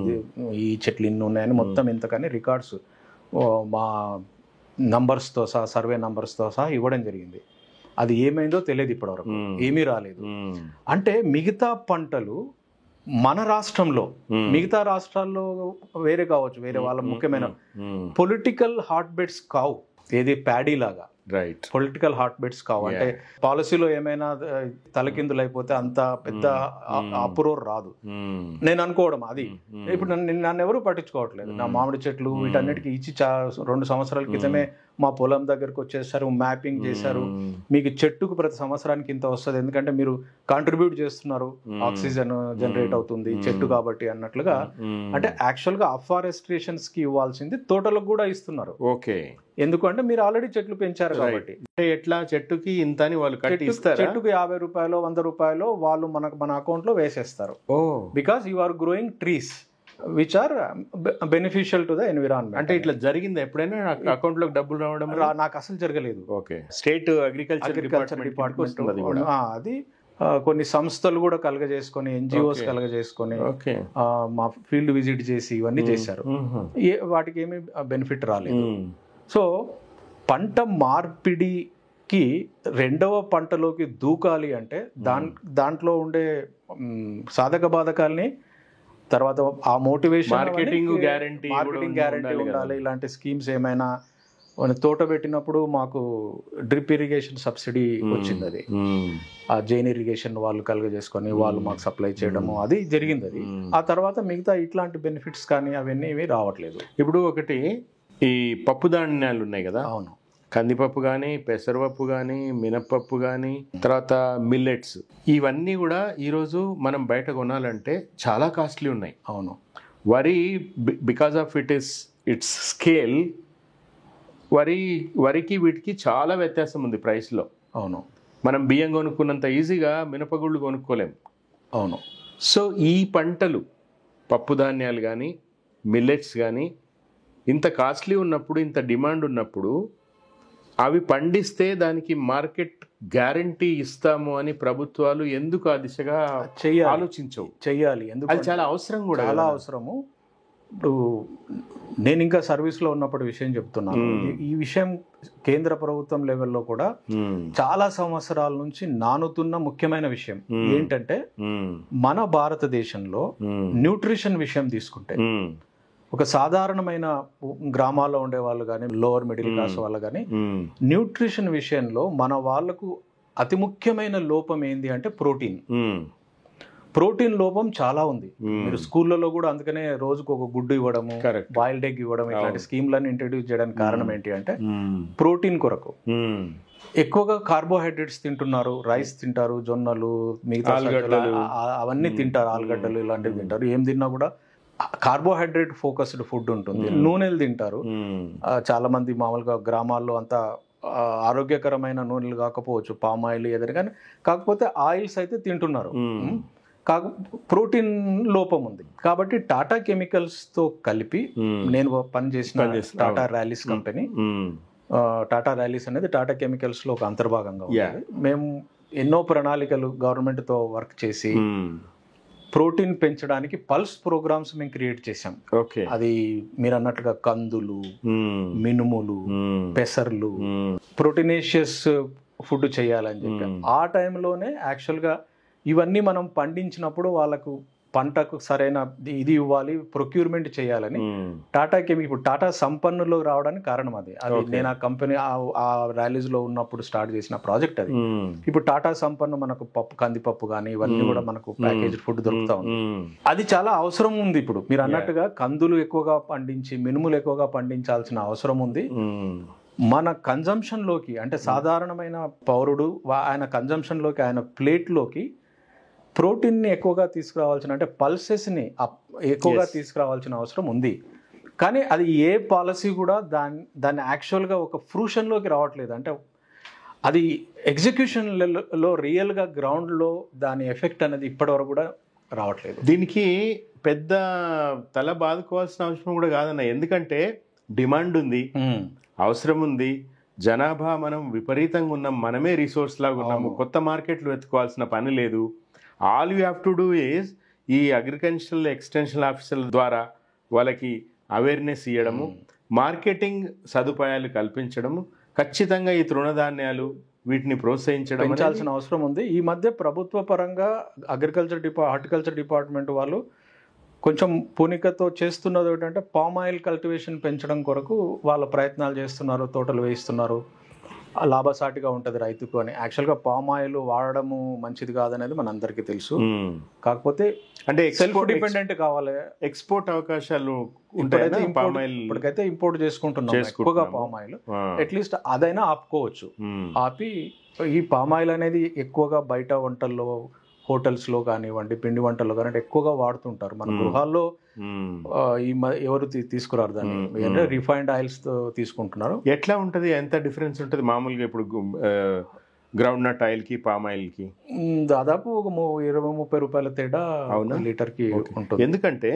ఈ చెట్లు ఇన్ని ఉన్నాయని మొత్తం ఇంతకని రికార్డ్స్ మా నంబర్స్తో సహా సర్వే నంబర్స్తో సహా ఇవ్వడం జరిగింది. అది ఏమైందో తెలియదు ఇప్పటివరకు, ఏమీ రాలేదు. అంటే మిగతా పంటలు మన రాష్ట్రంలో మిగతా రాష్ట్రాల్లో వేరే కావచ్చు, వేరే వాళ్ళ ముఖ్యమైన పొలిటికల్ హాట్ బెడ్స్ కావు, ఏది ప్యాడీ లాగా రైట్ పొలిటికల్ హాట్ బెడ్స్ కావు. అంటే పాలసీలో ఏమైనా తలకిందులు అయిపోతే అంత పెద్ద అప్రోర్ రాదు నేను అనుకోవడం. అది ఇప్పుడు నన్ను ఎవరు పట్టించుకోవట్లేదు. నా మామిడి చెట్లు వీటన్నిటికీ ఇచ్చి 2 సంవత్సరాల క్రితమే మా పొలం దగ్గరకు వచ్చేసారు, మ్యాపింగ్ చేశారు, మీకు చెట్టుకు ప్రతి సంవత్సరానికి ఇంత వస్తుంది, ఎందుకంటే మీరు కాంట్రిబ్యూట్ చేస్తున్నారు, ఆక్సిజన్ జనరేట్ అవుతుంది చెట్టు కాబట్టి అన్నట్లుగా. అంటే యాక్చువల్గా అఫారెస్ట్రేషన్స్ కి ఇవ్వాల్సింది తోటలకు కూడా ఇస్తున్నారు. ఓకే, ఎందుకంటే మీరు ఆల్రెడీ చెట్లు పెంచారు కాబట్టి. ఎట్లా చెట్టుకి ఇంత అని వాళ్ళు కట్టి ఇస్తారా? చెట్టుకు 50 రూపాయలు 100 రూపాయలు వాళ్ళు మన అకౌంట్ లో వేసేస్తారు. Because you are growing trees which are beneficial to the environment. అంటే ఇట్లా జరిగింది ఎప్పుడైనా అకౌంట్ లోకి డబ్బులు రావడం? నాకు అసలు జరగలేదు. ఓకే, స్టేట్ అగ్రికల్చర్ డిపార్ట్మెంట్ అది కొన్ని సంస్థలు కూడా కలగజేసుకొని, NGOs కలగజేసుకొని మా ఫీల్డ్ విజిట్ చేసి ఇవన్నీ చేశారు. వాటికి ఏమీ బెనిఫిట్ రాలేదు. సో పంట మార్పిడికి రెండవ పంటలోకి దూకాలి అంటే దాంట్లో ఉండే సాధక బాధకాల్ని, తర్వాత ఆ మోటివేషన్, మార్కెటింగ్ గ్యారంటీ ఉండాలి. ఇలాంటి స్కీమ్స్ ఏమైనా తోట పెట్టినప్పుడు మాకు డ్రిప్ ఇరిగేషన్ సబ్సిడీ వచ్చింది. అది ఆ జైన్ ఇరిగేషన్ వాళ్ళు కలుగజేసుకొని వాళ్ళు మాకు సప్లై చేయడము అది జరిగింది. అది ఆ తర్వాత మిగతా ఇట్లాంటి బెనిఫిట్స్ కానీ అవన్నీ ఇవి రావట్లేదు. ఇప్పుడు ఒకటి ఈ పప్పు ధాన్యాలు ఉన్నాయి కదా, అవును, కందిపప్పు కానీ, పెసరపప్పు కానీ, మినప్పప్పు కానీ, తర్వాత మిల్లెట్స్, ఇవన్నీ కూడా ఈరోజు మనం బయట కొనాలంటే చాలా కాస్ట్లీ ఉన్నాయి. అవును, వరి బికాస్ ఆఫ్ ఇట్స్ స్కేల్, వరికి వీటికి చాలా వ్యత్యాసం ఉంది ప్రైస్లో. అవును, మనం బియ్యం కొనుక్కున్నంత ఈజీగా మినపగుళ్ళు కొనుక్కోలేం. అవును. సో ఈ పంటలు పప్పు ధాన్యాలు కానీ, మిల్లెట్స్ కానీ ఇంత కాస్ట్లీ ఉన్నప్పుడు, ఇంత డిమాండ్ ఉన్నప్పుడు అవి పండిస్తే దానికి మార్కెట్ గ్యారంటీ ఇస్తాము అని ప్రభుత్వాలు ఎందుకు ఆ దిశగా ఆలోచించవు? చెయ్యాలి, ఎందుకు అది చాలా అవసరం, కూడా చాలా అవసరము. ఇప్పుడు నేను ఇంకా సర్వీస్లో ఉన్నప్పుడు విషయం చెప్తున్నాను. ఈ విషయం కేంద్ర ప్రభుత్వం లెవెల్లో కూడా చాలా సంవత్సరాల నుంచి నానుతున్న ముఖ్యమైన విషయం ఏంటంటే, మన భారతదేశంలో న్యూట్రిషన్ విషయం తీసుకుంటే ఒక సాధారణమైన గ్రామాల్లో ఉండే వాళ్ళు కానీ, లోవర్ మిడిల్ క్లాస్ వాళ్ళు కానీ, న్యూట్రిషన్ విషయంలో మన వాళ్ళకు అతి ముఖ్యమైన లోపం ఏంది అంటే ప్రోటీన్ లోపం చాలా ఉంది. మీరు స్కూళ్ళలో కూడా అందుకనే రోజుకు ఒక గుడ్డు ఇవ్వడము, బాయిల్డ్ ఎగ్ ఇవ్వడం, ఇట్లాంటి స్కీమ్లను ఇంట్రడ్యూస్ చేయడానికి కారణం ఏంటి అంటే ప్రోటీన్ కొరకు. ఎక్కువగా కార్బోహైడ్రేట్స్ తింటున్నారు, రైస్ తింటారు, జొన్నలు, మిగతా అవన్నీ తింటారు, ఆలుగడ్డలు ఇలాంటివి తింటారు. ఏం తిన్నా కూడా కార్బోహైడ్రేట్ ఫోకస్డ్ ఫుడ్ ఉంటుంది. నూనెలు తింటారు. చాలా మంది మామూలుగా గ్రామాల్లో అంతా ఆరోగ్యకరమైన నూనెలు కాకపోవచ్చు, పామ్ ఆయిల్ ఏదైనా కానీ, కాకపోతే ఆయిల్స్ అయితే తింటున్నారు. ప్రోటీన్ లోపం ఉంది. కాబట్టి టాటా కెమికల్స్తో కలిపి నేను పనిచేసిన టాటా ర్యాలీస్ కంపెనీ, టాటా ర్యాలీస్ అనేది టాటా కెమికల్స్లో ఒక అంతర్భాగంగా ఉంది. మేము ఎన్నో ప్రణాళికలు గవర్నమెంట్తో వర్క్ చేసి ప్రోటీన్ పెంచడానికి పల్స్ ప్రోగ్రామ్స్ మేము క్రియేట్ చేసాం. అది మీరు అన్నట్లుగా కందులు, మినుములు, పెసర్లు, ప్రోటీనేషియస్ ఫుడ్ చేయాలని చెప్పి ఆ టైంలోనే యాక్చువల్గా ఇవన్నీ మనం పండించినప్పుడు వాళ్ళకు పంటకు సరైన ఇది ఇవ్వాలి, ప్రొక్యూర్మెంట్ చేయాలని ఇప్పుడు టాటా సంపన్నులో రావడానికి కారణం అది. నేను ఆ కంపెనీ ఆ ర్యాలీస్లో ఉన్నప్పుడు స్టార్ట్ చేసిన ప్రాజెక్ట్ అది. ఇప్పుడు టాటా సంపన్ను మనకు కందిపప్పు కానీ ఇవన్నీ కూడా మనకు ప్యాకేజ్ ఫుడ్ దొరుకుతా ఉంది. అది చాలా అవసరం ఉంది. ఇప్పుడు మీరు అన్నట్టుగా కందులు ఎక్కువగా పండించి, మినుములు ఎక్కువగా పండించాల్సిన అవసరం ఉంది. మన కన్జంప్షన్లోకి, అంటే సాధారణమైన పౌరుడు ఆయన కన్జంప్షన్లోకి, ఆయన ప్లేట్లోకి ప్రోటీన్ని ఎక్కువగా తీసుకురావాల్సిన, అంటే పల్సెస్ని ఎక్కువగా తీసుకురావాల్సిన అవసరం ఉంది. కానీ అది ఏ పాలసీ కూడా దాన్ని యాక్చువల్గా ఒక ఫ్రూషన్లోకి రావట్లేదు. అంటే అది ఎగ్జిక్యూషన్లో రియల్గా గ్రౌండ్లో దాని ఎఫెక్ట్ అనేది ఇప్పటివరకు కూడా రావట్లేదు. దీనికి పెద్ద తల బాదుకోవాల్సిన అవసరం కూడా కాదన్న, ఎందుకంటే డిమాండ్ ఉంది, అవసరం ఉంది, జనాభా మనం విపరీతంగా ఉన్నాం, మనమే రిసోర్స్ లాగా ఉన్నాము, కొత్త మార్కెట్లు వెతుకోవాల్సిన పని లేదు. All you have to do is ఈ అగ్రికల్చరల్ ఎక్స్టెన్షన్ ఆఫీసర్ల ద్వారా వాళ్ళకి అవేర్నెస్ ఇవ్వడము, మార్కెటింగ్ సదుపాయాలు కల్పించడము, ఖచ్చితంగా ఈ తృణధాన్యాలు వీటిని ప్రోత్సహించాల్సిన అవసరం ఉంది. ఈ మధ్య ప్రభుత్వ పరంగా హార్టికల్చర్ డిపార్ట్మెంట్ వాళ్ళు కొంచెం పూనికతో చేస్తున్నది ఏంటంటే పామ్ ఆయిల్ కల్టివేషన్ పెంచడం కొరకు వాళ్ళ ప్రయత్నాలు చేస్తున్నారు, తోటలు వేయిస్తున్నారు, లాభసాటిగా ఉంటుంది రైతుకు అని. యాక్చువల్గా పామ్ ఆయిల్ వాడడము మంచిది కాదనేది మనందరికీ తెలుసు. కాకపోతే అంటే సెల్ఫ్ డిపెండెంట్ కావాలి, ఎక్స్పోర్ట్ అవకాశాలు ఇప్పటికైతే ఇంపోర్ట్ చేసుకుంటున్నాం ఎక్కువగా పామ్ ఆయిల్. అట్లీస్ట్ అదైనా ఆపుకోవచ్చు. ఆపి ఈ పామ్ ఆయిల్ అనేది ఎక్కువగా బయట వంటల్లో, హోటల్స్లో కానివ్వండి, పిండి వంటల్లో కానివ్వండి ఎక్కువగా వాడుతుంటారు. మన గృహాల్లో ఎవరు తీసుకురారు దాన్ని, రిఫైన్డ్ ఆయిల్స్ తీసుకుంటున్నారు. ఎట్లా ఉంటుంది, ఎంత డిఫరెన్స్ ఉంటుంది మామూలుగా ఇప్పుడు గ్రౌండ్ నట్ ఆయిల్ కి పామ్ ఆయిల్ కి? దాదాపు ఒక 20-30 రూపాయల తేడా లీటర్ కి ఉంటుంది. ఎందుకంటే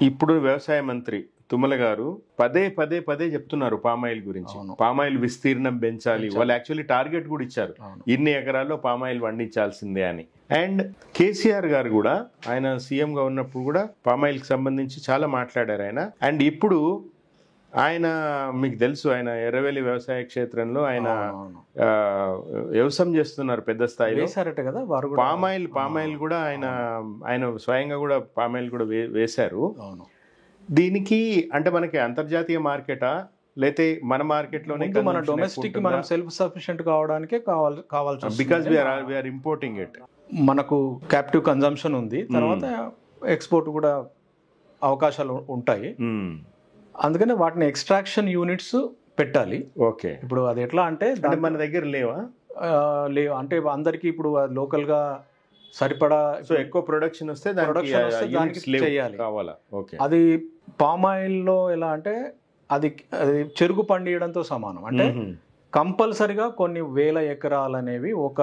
ఇప్పుడు వ్యవసాయ మంత్రి తుమ్మల గారు పదే చెప్తున్నారు పామ్ ఆయిల్ గురించి. పామ్ ఆయిల్ విస్తీర్ణం పెంచాలి, వాళ్ళు యాక్చువల్లీ టార్గెట్ కూడా ఇచ్చారు, ఇన్ని ఎకరాల్లో పామ్ ఆయిల్ పండించాల్సిందే అని. అండ్ కేసీఆర్ గారు కూడా ఆయన సీఎం గా ఉన్నప్పుడు కూడా పామ్ ఆయిల్ కి సంబంధించి చాలా మాట్లాడారు ఆయన. అండ్ ఇప్పుడు ఆయన మీకు తెలుసు, ఆయన ఎర్రవెల్లి వ్యవసాయ క్షేత్రంలో ఆయన వ్యవసాయం చేస్తున్నారు పెద్ద స్థాయిలో కదా. పామ్ ఆయిల్ కూడా ఆయన స్వయంగా కూడా పామ్ ఆయిల్ కూడా వేశారు. దీనికి అంటే మనకి అంతర్జాతీయ మార్కెటా లేతే మన మార్కెట్ లోనే, మన డొమెస్టిక్ మనం సెల్ఫ్ సఫిషియెంట్ కావడానికే కావాల్సి, బికాజ్ వీఆర్ ఇంపోర్టింగ్ ఇట్. మనకు క్యాప్టివ్ కన్జంప్షన్ ఉంది, తర్వాత ఎక్స్పోర్ట్ కూడా అవకాశాలు ఉంటాయి. అందుకనే వాటిని ఎక్స్ట్రాక్షన్ యూనిట్స్ పెట్టాలి. ఓకే, ఇప్పుడు అది ఎట్లా అంటే మన దగ్గర లేవు అంటే అందరికి ఇప్పుడు లోకల్ గా సరిపడా, సో ఎక్కువ ప్రొడక్షన్ వస్తే దానికి చేయాలి. ఓకే, అది పామ్ ఆయిల్ లో ఎలా అంటే అది చెరుకు పండియడంతో సమానం. అంటే కంపల్సరిగా కొన్ని వేల ఎకరాలు అనేవి ఒక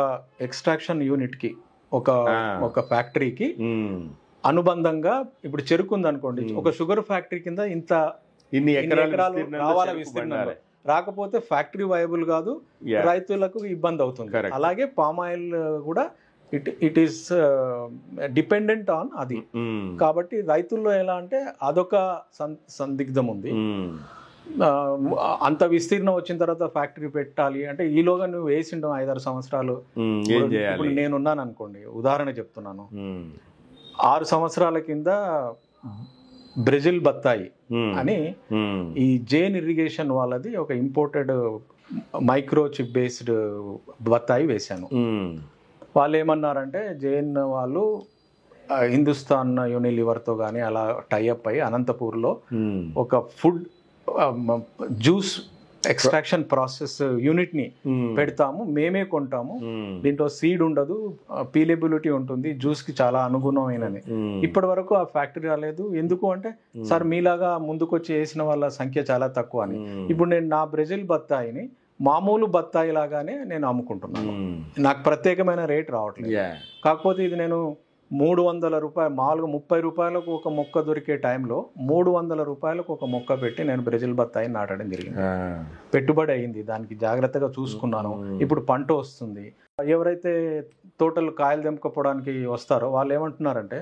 ఎక్స్ట్రాక్షన్ యూనిట్ కి, ఒక ఫ్యాక్టరీకి అనుబంధంగా, ఇప్పుడు చెరుకు ఉంది అనుకోండి, ఒక షుగర్ ఫ్యాక్టరీ కింద ఇన్ని ఎకరాలు రావాల విస్తీర్ణంలో, రాకపోతే ఫ్యాక్టరీ వైబుల్ కాదు, రైతులకు ఇబ్బంది అవుతుంది. అలాగే పామ్ ఆయిల్ కూడా ఇట్ ఈస్ డిపెండెంట్ ఆన్ అది. కాబట్టి రైతుల్లో ఎలా అంటే అదొక సందిగ్ధం ఉంది. అంత విస్తీర్ణం వచ్చిన తర్వాత ఫ్యాక్టరీ పెట్టాలి అంటే ఈలోగా నువ్వు వేసిండు 5-6 సంవత్సరాలు. ఇప్పుడు నేనున్నాను అనుకోండి, ఉదాహరణ చెప్తున్నాను, 6 సంవత్సరాల కింద బ్రెజిల్ బత్తాయి అని ఈ జైన్ ఇరిగేషన్ వాళ్ళది ఒక ఇంపోర్టెడ్ మైక్రో చిప్ బేస్డ్ బత్తాయి వేశాను. వాళ్ళు ఏమన్నారంటే, జైన్ వాళ్ళు హిందుస్థాన్ యూనిలివర్తో కానీ అలా టైఅప్ అయ్యి అనంతపూర్లో ఒక food juice extraction process unit ని పెడతాము, మేమే కొంటాము, దీంట్లో సీడ్ ఉండదు, పీలేబిలిటీ ఉంటుంది, జ్యూస్ కి చాలా అనుగుణమైనది. ఇప్పటి వరకు ఆ ఫ్యాక్టరీ రాలేదు. ఎందుకు అంటే, సార్ మీలాగా ముందుకొచ్చి వేసిన వాళ్ళ సంఖ్య చాలా తక్కువ అని. ఇప్పుడు నేను నా బ్రెజిల్ బత్తాయిని మామూలు బత్తాయి లాగానే నేను అమ్ముకుంటున్నాను, నాకు ప్రత్యేకమైన రేట్ రావట్లేదు. కాకపోతే ఇది నేను 300 రూపాయలు, మామూలుగా 30 రూపాయలకు ఒక మొక్క దొరికే టైంలో 300 రూపాయలకు ఒక మొక్క పెట్టి నేను బ్రెజిల్ బత్తాయి నాటడం జరిగింది. పెట్టుబడి అయింది, దానికి జాగ్రత్తగా చూసుకున్నాను. ఇప్పుడు పంట వస్తుంది. ఎవరైతే తోటలు కాయలు తెంపుకోవడానికి వస్తారో వాళ్ళు ఏమంటున్నారంటే,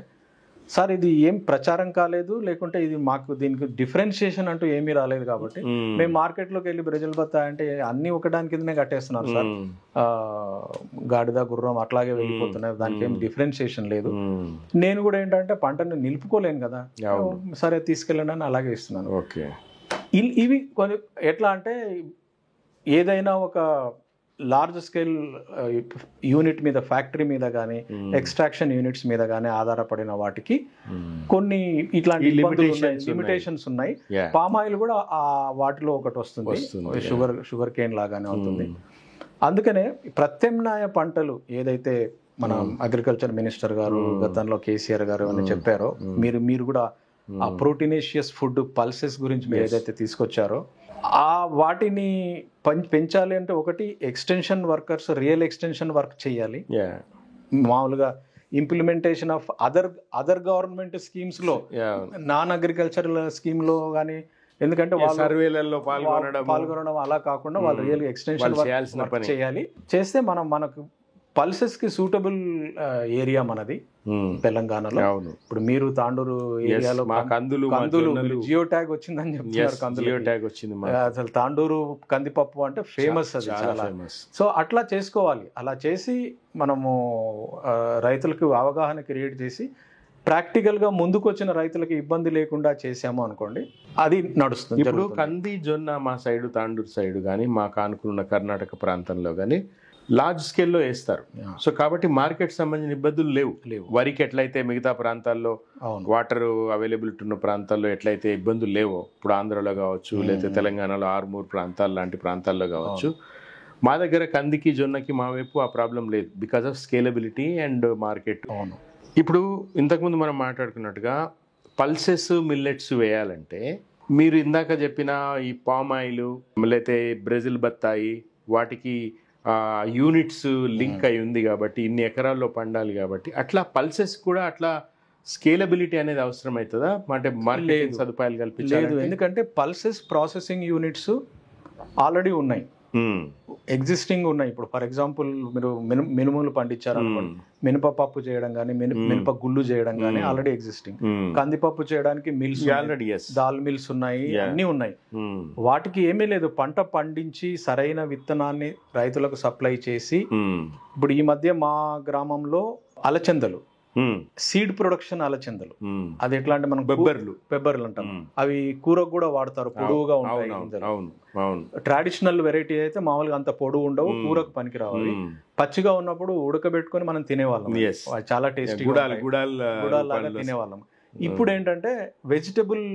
సార్ ఇది ఏం ప్రచారం కాలేదు, లేకుంటే ఇది మాకు దీనికి డిఫరెన్షియేషన్ అంటూ ఏమీ రాలేదు, కాబట్టి మేము మార్కెట్లోకి వెళ్ళి బ్రెజిల్ బత్తాయి అంటే అన్ని ఒకదాని కిందనే కట్టేస్తున్నారు సార్, గాడిద గుర్రం అట్లాగే వెళ్ళిపోతున్నారు, దానికి ఏం డిఫరెన్షియేషన్ లేదు. నేను కూడా ఏంటంటే పంటను నిలుపుకోలేను కదా, సరే తీసుకెళ్ళండి అని అలాగే ఇస్తున్నాను. ఓకే, ఇవి కొన్ని ఎట్లా అంటే ఏదైనా ఒక లార్జ్ స్కేల్ యూనిట్ మీద, ఫ్యాక్టరీ మీద కానీ ఎక్స్ట్రాక్షన్ యూనిట్స్ మీద కానీ ఆధారపడిన వాటికి కొన్ని ఇట్లాంటి లిమిటేషన్స్ ఉన్నాయి. పామ్ ఆయిల్ కూడా వాటిలో ఒకటి వస్తుంది, షుగర్ కేన్ లాగానే అవుతుంది. అందుకనే ప్రత్యామ్నాయ పంటలు ఏదైతే మన అగ్రికల్చర్ మినిస్టర్ గారు గతంలో కేసీఆర్ గారు అని చెప్పారో, మీరు కూడా ఆ ప్రోటీనేషియస్ ఫుడ్ పల్సెస్ గురించి మీరు ఏదైతే తీసుకొచ్చారో ఆ వాటిని పెంచాలి అంటే ఒకటి extension workers real extension work చేయాలి. మామూలుగా implementation of other government schemes లో నాన్ అగ్రికల్చరల్ స్కీమ్ లో కానీ, ఎందుకంటే వాళ్ళు సర్వేలలో పాల్గొనడం అలా కాకుండా వాళ్ళు రియల్ ఎక్స్టెన్షన్ వర్క్ చేయాలి. చేస్తే మనకు పల్సెస్ కి సూటబుల్ ఏరియా మనది తెలంగాణలో. ఇప్పుడు మీరు తాండూరు ఏరియాలో కందులు జియో ట్యాగ్ వచ్చిందని చెప్తున్నారు. కందులు అసలు తాండూరు కందిపప్పు అంటే ఫేమస్, అది చాలా. సో అట్లా చేసుకోవాలి. అలా చేసి మనము రైతులకు అవగాహన క్రియేట్ చేసి ప్రాక్టికల్ గా ముందుకు వచ్చిన రైతులకి ఇబ్బంది లేకుండా చేసాము అనుకోండి, అది నడుస్తుంది. ఇప్పుడు కంది జొన్న మా సైడు తాండూరు సైడు కానీ మా కానుకున్న కర్ణాటక ప్రాంతంలో కానీ లార్జ్ స్కేల్లో వేస్తారు. సో కాబట్టి మార్కెట్ సంబంధించిన ఇబ్బందులు లేవు. వరికి ఎట్లయితే మిగతా ప్రాంతాల్లో వాటర్ అవైలబిలిటీ ఉన్న ప్రాంతాల్లో ఎట్లయితే ఇబ్బందులు లేవో, ఇప్పుడు ఆంధ్రలో కావచ్చు లేదా తెలంగాణలో ఆర్మూర్ ప్రాంతాలు లాంటి ప్రాంతాల్లో కావచ్చు, మా దగ్గర కందికి జొన్నకి మా వైపు ఆ ప్రాబ్లం లేదు, because of scalability and market. ఇప్పుడు ఇంతకుముందు మనం మాట్లాడుకున్నట్టుగా పల్సెస్ మిల్లెట్స్ వేయాలంటే మీరు ఇందాక చెప్పిన ఈ పామ్ ఆయిల్ లేకపోతే బ్రెజిల్ బత్తాయి వాటికి యూనిట్స్ లింక్ అయి ఉంది కాబట్టి ఇన్ని ఎకరాల్లో పండాలి కాబట్టి అట్లా పల్సెస్ కూడా అట్లా స్కేలబిలిటీ అనేది అవసరం అవుతుందా? అంటే మార్కెటింగ్ సదుపాయాలు కల్పించలేదు. ఎందుకంటే పల్సెస్ ప్రాసెసింగ్ యూనిట్స్ ఆల్రెడీ ఉన్నాయి, ఎగ్జిస్టింగ్ ఉన్నాయి. ఇప్పుడు ఫర్ ఎగ్జాంపుల్ మీరు మినుములు పండించారనుకోండి, మినపప్పు చేయడం కానీ మినప గుళ్ళు చేయడం కానీ ఆల్రెడీ ఎగ్జిస్టింగ్. కందిపప్పు చేయడానికి మిల్స్ ఆల్రెడీ, దాల్ మిల్స్ ఉన్నాయి, అన్నీ ఉన్నాయి. వాటికి ఏమీ లేదు, పంట పండించి సరైన విత్తనాన్ని రైతులకు సప్లై చేసి. ఇప్పుడు ఈ మధ్య మా గ్రామంలో అలచందలు, సీడ్ ప్రొడక్షన్ అలచందలు, అది ఎట్లా అంటే మనం పెబ్బర్లు అంటాం, అవి కూరకు కూడా వాడతారు, పొడవుగా ఉంటాయి. ట్రెడిషనల్ వెరైటీ అయితే మామూలుగా అంత పొడవు ఉండవు, కూరకు పనికి రావాలి. పచ్చిగా ఉన్నప్పుడు ఉడకబెట్టుకొని మనం తినేవాళ్ళం, చాలా టేస్టీ గుడాల్లాగా తినేవాళ్ళం. ఇప్పుడు ఏంటంటే వెజిటబుల్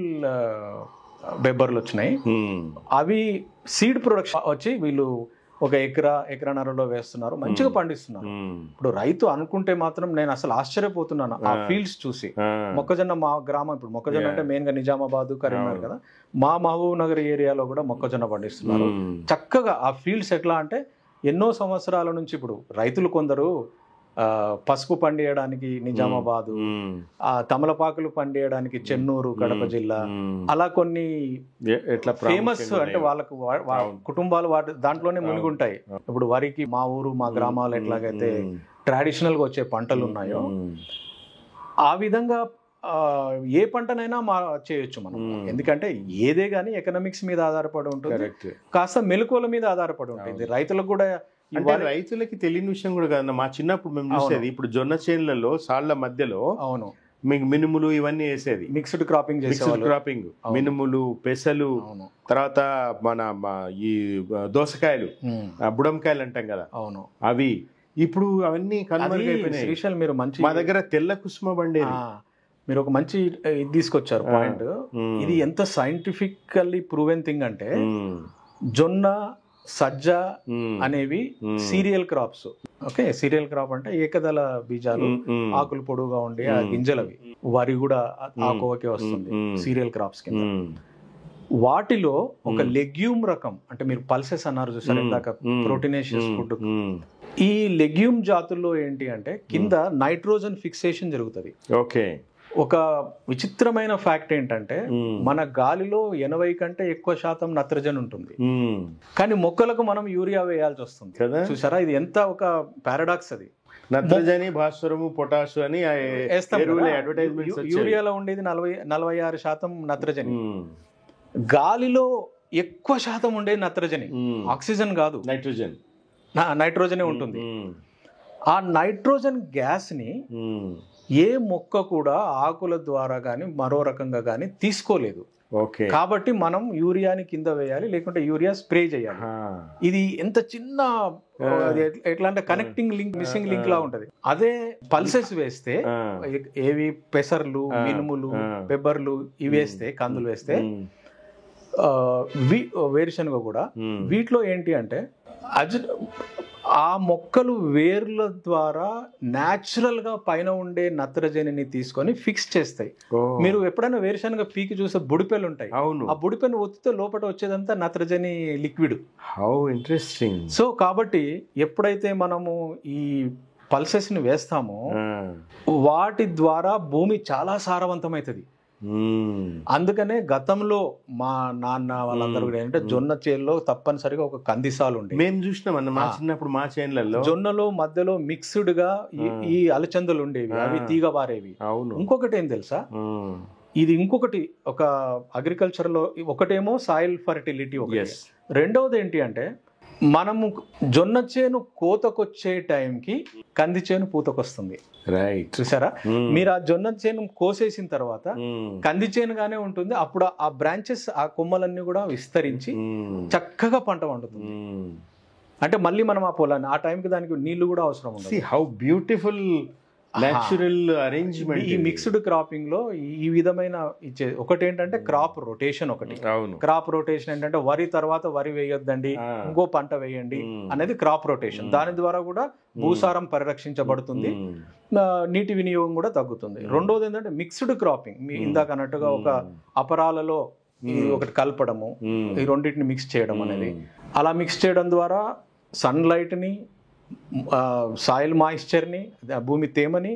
బెబ్బర్లు వచ్చినాయి, అవి సీడ్ ప్రొడక్షన్ వచ్చి వీళ్ళు ఒక ఎకరాన్నరలో వేస్తున్నారు, మంచిగా పండిస్తున్నారు. ఇప్పుడు రైతు అనుకుంటే మాత్రం నేను అసలు ఆశ్చర్యపోతున్నాను ఆ ఫీల్డ్స్ చూసి. మొక్కజొన్న మా గ్రామం, ఇప్పుడు మొక్కజొన్న అంటే మెయిన్ గా నిజామాబాద్, కరీంనగర్ కదా, మా మహబూబ్ నగర్ ఏరియాలో కూడా మొక్కజొన్న పండిస్తున్నారు చక్కగా. ఆ ఫీల్డ్స్ ఎట్లా అంటే ఎన్నో సంవత్సరాల నుంచి ఇప్పుడు రైతులు కొందరు పసుపు పండియడానికి నిజామాబాదు, తమలపాకులు పండియడానికి చెన్నూరు, కడప జిల్లా, అలా కొన్ని ఫేమస్ అంటే వాళ్ళకు కుటుంబాలు వాటి దాంట్లోనే మునిగుంటాయి. ఇప్పుడు వరికి మా ఊరు మా గ్రామాలు ఎట్లాగైతే ట్రెడిషనల్ గా వచ్చే పంటలు ఉన్నాయో ఆ విధంగా ఏ పంటనైనా చేయొచ్చు మనం. ఎందుకంటే ఏదే గానీ ఎకనామిక్స్ మీద ఆధారపడి ఉంటుంది, కాస్త మెలకువల మీద ఆధారపడి ఉంటుంది. రైతులకు కూడా, అంటే రైతులకి తెలియని విషయం కూడా కదా, మా చిన్నప్పుడు మేము చూసేది, ఇప్పుడు జొన్న చేనులలో సాళ్ల మధ్యలో మీకు మినుములు ఇవన్నీ వేసేది, మిక్స్డ్ క్రాపింగ్, మినుములు, పెసలు, తర్వాత మన ఈ దోసకాయలు, బుడంకాయలు అంటాం కదా, అవి ఇప్పుడు అవన్నీ కన్వర్ట్ అయిపోయినాయి. మీరు మంచి, మా దగ్గర తెల్ల కుసుమ బండి, మీరు ఒక మంచి ఇది తీసుకొచ్చారు పాయింట్. ఇది ఎంత సైంటిఫికల్లీ ప్రూవెన్ థింగ్ అంటే జొన్న, సజ్జ అనేవి serial crops. Okay, serial crop అంటే ఏకదళ బీజాలు, ఆకులు పొడుగుగా ఉండి ఆ గింజలవి. వరి కూడా ఆకువకే వస్తుంది సీరియల్ క్రాప్స్ కింద. వాటిలో ఒక లెగ్యూమ్ రకం, అంటే మీరు పల్సెస్ అన్నారు చూసారు ఇందాక, ప్రోటీనేషియస్ ఫుడ్. ఈ లెగ్యూమ్ జాతుల్లో ఏంటి అంటే కింద నైట్రోజన్ ఫిక్సేషన్ జరుగుతుంది. ఓకే, ఒక విచిత్రమైన ఫ్యాక్ట్ ఏంటంటే మన గాలిలో 80 కంటే ఎక్కువ శాతం నత్రజని ఉంటుంది, కానీ మొక్కలకు మనం యూరియా వేయాల్సి వస్తుంది. చూసారా, ఇది ఎంత ఒక పారాడాక్స్. అది నత్రజని, భాస్వరము, పొటాషు అని యూరియాలో ఉండేది 46% నత్రజని, గాలిలో ఎక్కువ శాతం ఉండేది నత్రజని, ఆక్సిజన్ కాదు, నైట్రోజనే ఉంటుంది. ఆ నైట్రోజన్ గ్యాస్ ని ఏ మొక్క కూడా ఆకుల ద్వారా కానీ మరో రకంగా కానీ తీసుకోలేదు. కాబట్టి మనం యూరియాని కింద వేయాలి, లేకుంటే యూరియా స్ప్రే చేయాలి. ఇది ఎంత చిన్న ఎట్లా అంటే కనెక్టింగ్ లింక్, మిస్సింగ్ లింక్ లా ఉంటది. అదే పల్సెస్ వేస్తే, ఏవి పెసర్లు, మినుములు, పెబ్బర్లు ఇవి వేస్తే, కందులు వేస్తే, వేరుశనగ కూడా, వీటిలో ఏంటి అంటే ఆ మొక్కలు వేర్ల ద్వారా న్యాచురల్గా పైన ఉండే నత్రజనిని తీసుకొని ఫిక్స్ చేస్తాయి. మీరు ఎప్పుడైనా వేరుశనగ పీకి చూస్తే బుడిపెలు ఉంటాయి. అవును. ఆ బుడిపెను ఒత్తితే లోపల వచ్చేదంతా నత్రజని లిక్విడ్. How interesting. సో కాబట్టి ఎప్పుడైతే మనము ఈ పల్సెస్ని వేస్తామో వాటి ద్వారా భూమి చాలా సారవంతమవుతుంది. అందుకనే గతంలో మా నాన్న వాళ్ళందరూ కూడా ఏంటంటే జొన్న చేల్లో తప్పనిసరిగా ఒక కందిసాలు ఉండే. మేము చూసినాం అన్న మా చిన్నప్పుడు మా చేన్లలో జొన్నలో మధ్యలో మిక్స్డ్ గా ఈ అలచందలు ఉండేవి, అవి తీగ బారేవి. అవును. ఇంకొకటి ఏం తెలుసా, ఇది ఇంకొకటి ఒక అగ్రికల్చర్ లో ఒకటేమో సాయిల్ ఫర్టిలిటీ ఒకటి, రెండవది ఏంటి అంటే మనము జొన్న చేను కోతకొచ్చే టైంకి కంది చేను పూతకొస్తుంది. రైట్. చూసారా, మీరు ఆ జొన్న చేను కోసేసిన తర్వాత కంది చేనుగానే ఉంటుంది. అప్పుడు ఆ బ్రాంచెస్ ఆ కొమ్మలన్నీ కూడా విస్తరించి చక్కగా పంట పండుతుంది. అంటే మళ్ళీ మనం ఆ పొలాన్ని ఆ టైంకి దానికి నీళ్లు కూడా అవసరం ఉండదు. How beautiful natural arrangement. ఈ మిక్స్డ్ క్రాపింగ్ లో ఈ విధమైన ఇచ్చే ఒకటి ఏంటంటే క్రాప్ రొటేషన్ ఒకటి. క్రాప్ రొటేషన్ ఏంటంటే వరి తర్వాత వరి వేయొద్దండి, ఇంకో పంట వేయండి అనేది క్రాప్ రొటేషన్. దాని ద్వారా కూడా భూసారం పరిరక్షించబడుతుంది, నీటి వినియోగం కూడా తగ్గుతుంది. రెండోది ఏంటంటే మిక్స్డ్ క్రాపింగ్, మీ ఇందాక అన్నట్టుగా ఒక అపరాలలో ఒకటి కలపడము, ఈ రెండింటిని మిక్స్ చేయడం అనేది. అలా మిక్స్ చేయడం ద్వారా సన్ లైట్ ని, సాయిల్ మాయిశ్చర్ని, భూమి తేమని,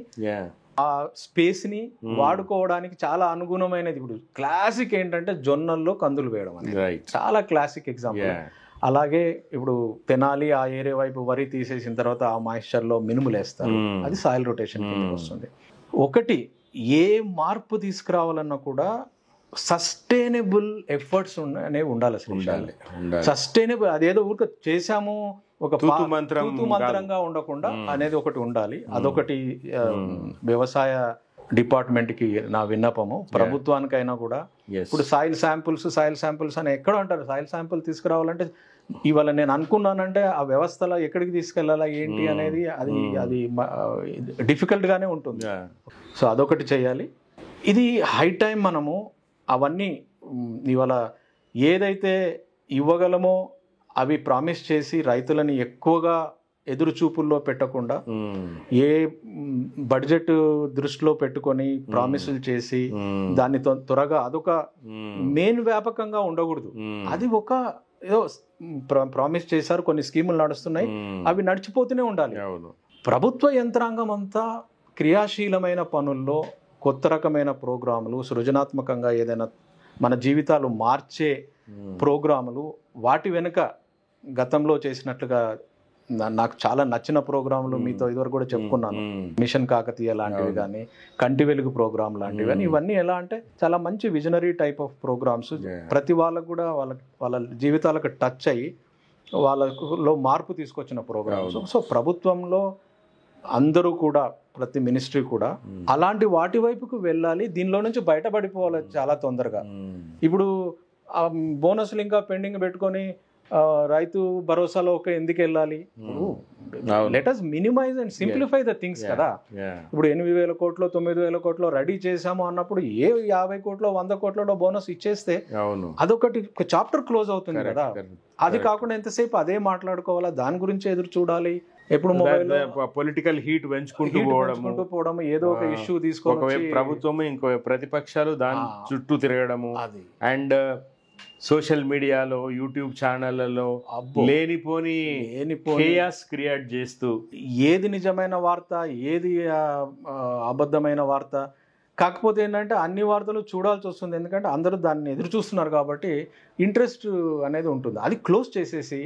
ఆ స్పేస్ ని వాడుకోవడానికి చాలా అనుగుణమైనది. ఇప్పుడు క్లాసిక్ ఏంటంటే జొన్నల్లో కందులు వేయడం అనేది చాలా క్లాసిక్ ఎగ్జాంపుల్. అలాగే ఇప్పుడు తెనాలి ఆ ఏరియా వైపు వరి తీసేసిన తర్వాత ఆ మాయిశ్చర్ లో మినుములు వేస్తారు, అది సాయిల్ రొటేషన్ వస్తుంది. ఒకటి ఏ మార్పు తీసుకురావాలన్నా కూడా సస్టైనబుల్ ఎఫర్ట్స్ అనేవి ఉండాలి. సస్టైనబుల్ అదేదో ఊరికే చేసాము ఒక తూతు మంత్రంగా ఉండకుండా అనేది ఒకటి ఉండాలి. అదొకటి వ్యవసాయ డిపార్ట్మెంట్ కి నా విన్నపము. ప్రభుత్వానికైనా కూడా ఇప్పుడు సాయిల్ శాంపుల్స్ అని ఎక్కడో అంటారు. సాయిల్ శాంపుల్ తీసుకురావాలంటే ఇవాళ నేను అనుకున్నానంటే ఆ వ్యవస్థలో ఎక్కడికి తీసుకెళ్లాలా ఏంటి అనేది అది డిఫికల్ట్ గానే ఉంటుంది. సో అదొకటి చేయాలి. ఇది హై టైం మనము అవన్నీ ఇవాళ ఏదైతే ఇవ్వగలమో అవి ప్రామిస్ చేసి రైతులని ఎక్కువగా ఎదురు చూపుల్లో పెట్టకుండా ఏ బడ్జెట్ దృష్టిలో పెట్టుకొని ప్రామిసులు చేసి దాన్ని త్వరగా అదొక మెయిన్ వ్యాపకంగా ఉండకూడదు. అది ఒక ఏదో ప్రామిస్ చేశారు, కొన్ని స్కీములు నడుస్తున్నాయి, అవి నడిచిపోతూనే ఉండాలి. ప్రభుత్వ యంత్రాంగం అంతా క్రియాశీలమైన పనుల్లో కొత్త రకమైన ప్రోగ్రాములు, సృజనాత్మకంగా ఏదైనా మన జీవితాలు మార్చే ప్రోగ్రాములు, వాటి వెనుక గతంలో చేసినట్లుగా నాకు చాలా నచ్చిన ప్రోగ్రాములు మీతో ఇదివరకు కూడా చెప్పుకున్నాను. మిషన్ కాకతీయ లాంటివి కానీ, కంటి వెలుగు ప్రోగ్రామ్ లాంటివి కానీ, ఇవన్నీ ఎలా అంటే చాలా మంచి విజనరీ టైప్ ఆఫ్ ప్రోగ్రామ్స్. ప్రతి వాళ్ళకు కూడా వాళ్ళ జీవితాలకు టచ్ అయ్యి వాళ్ళలో మార్పు తీసుకొచ్చిన ప్రోగ్రామ్స్. సో ప్రభుత్వంలో అందరూ కూడా, ప్రతి మినిస్ట్రీ కూడా అలాంటి వాటి వైపుకు వెళ్ళాలి. దీనిలో నుంచి బయటపడిపోవాలి చాలా తొందరగా. ఇప్పుడు బోనస్లు ఇంకా పెండింగ్ పెట్టుకొని రైతు భరోసాలో ఎందుకు వెళ్ళాలి? Let us minimise and simplify the things కదా. ఇప్పుడు 8,000 కోట్లు 9,000 కోట్లు రెడీ చేసాము అన్నప్పుడు 50 కోట్లు 100 కోట్లలో బోనస్ ఇచ్చేస్తే అదొకటి చాప్టర్ క్లోజ్ అవుతుంది కదా. అది కాకుండా ఎంతసేపు అదే మాట్లాడుకోవాలా, దాని గురించి ఎదురు చూడాలి. ఎప్పుడు మొబైల్ పొలిటికల్ హీట్ పెంచుకుంటూ పోవడం, ఏదో ఒక ఇష్యూ తీసుకోవడం, ప్రభుత్వం ఇంకో ప్రతిపక్షాలు దాని చుట్టూ తిరగడము, అండ్ సోషల్ మీడియాలో యూట్యూబ్ ఛానళ్లలో లేనిపోని కేయాస్ క్రియేట్ చేస్తూ ఏది నిజమైన వార్త, ఏది అబద్ధమైన వార్త. కాకపోతే ఏంటంటే అన్ని వార్తలు చూడాల్సి వస్తుంది, ఎందుకంటే అందరూ దాన్ని ఎదురు చూస్తున్నారు కాబట్టి ఇంట్రెస్ట్ అనేది ఉంటుంది. అది క్లోజ్ చేసేసి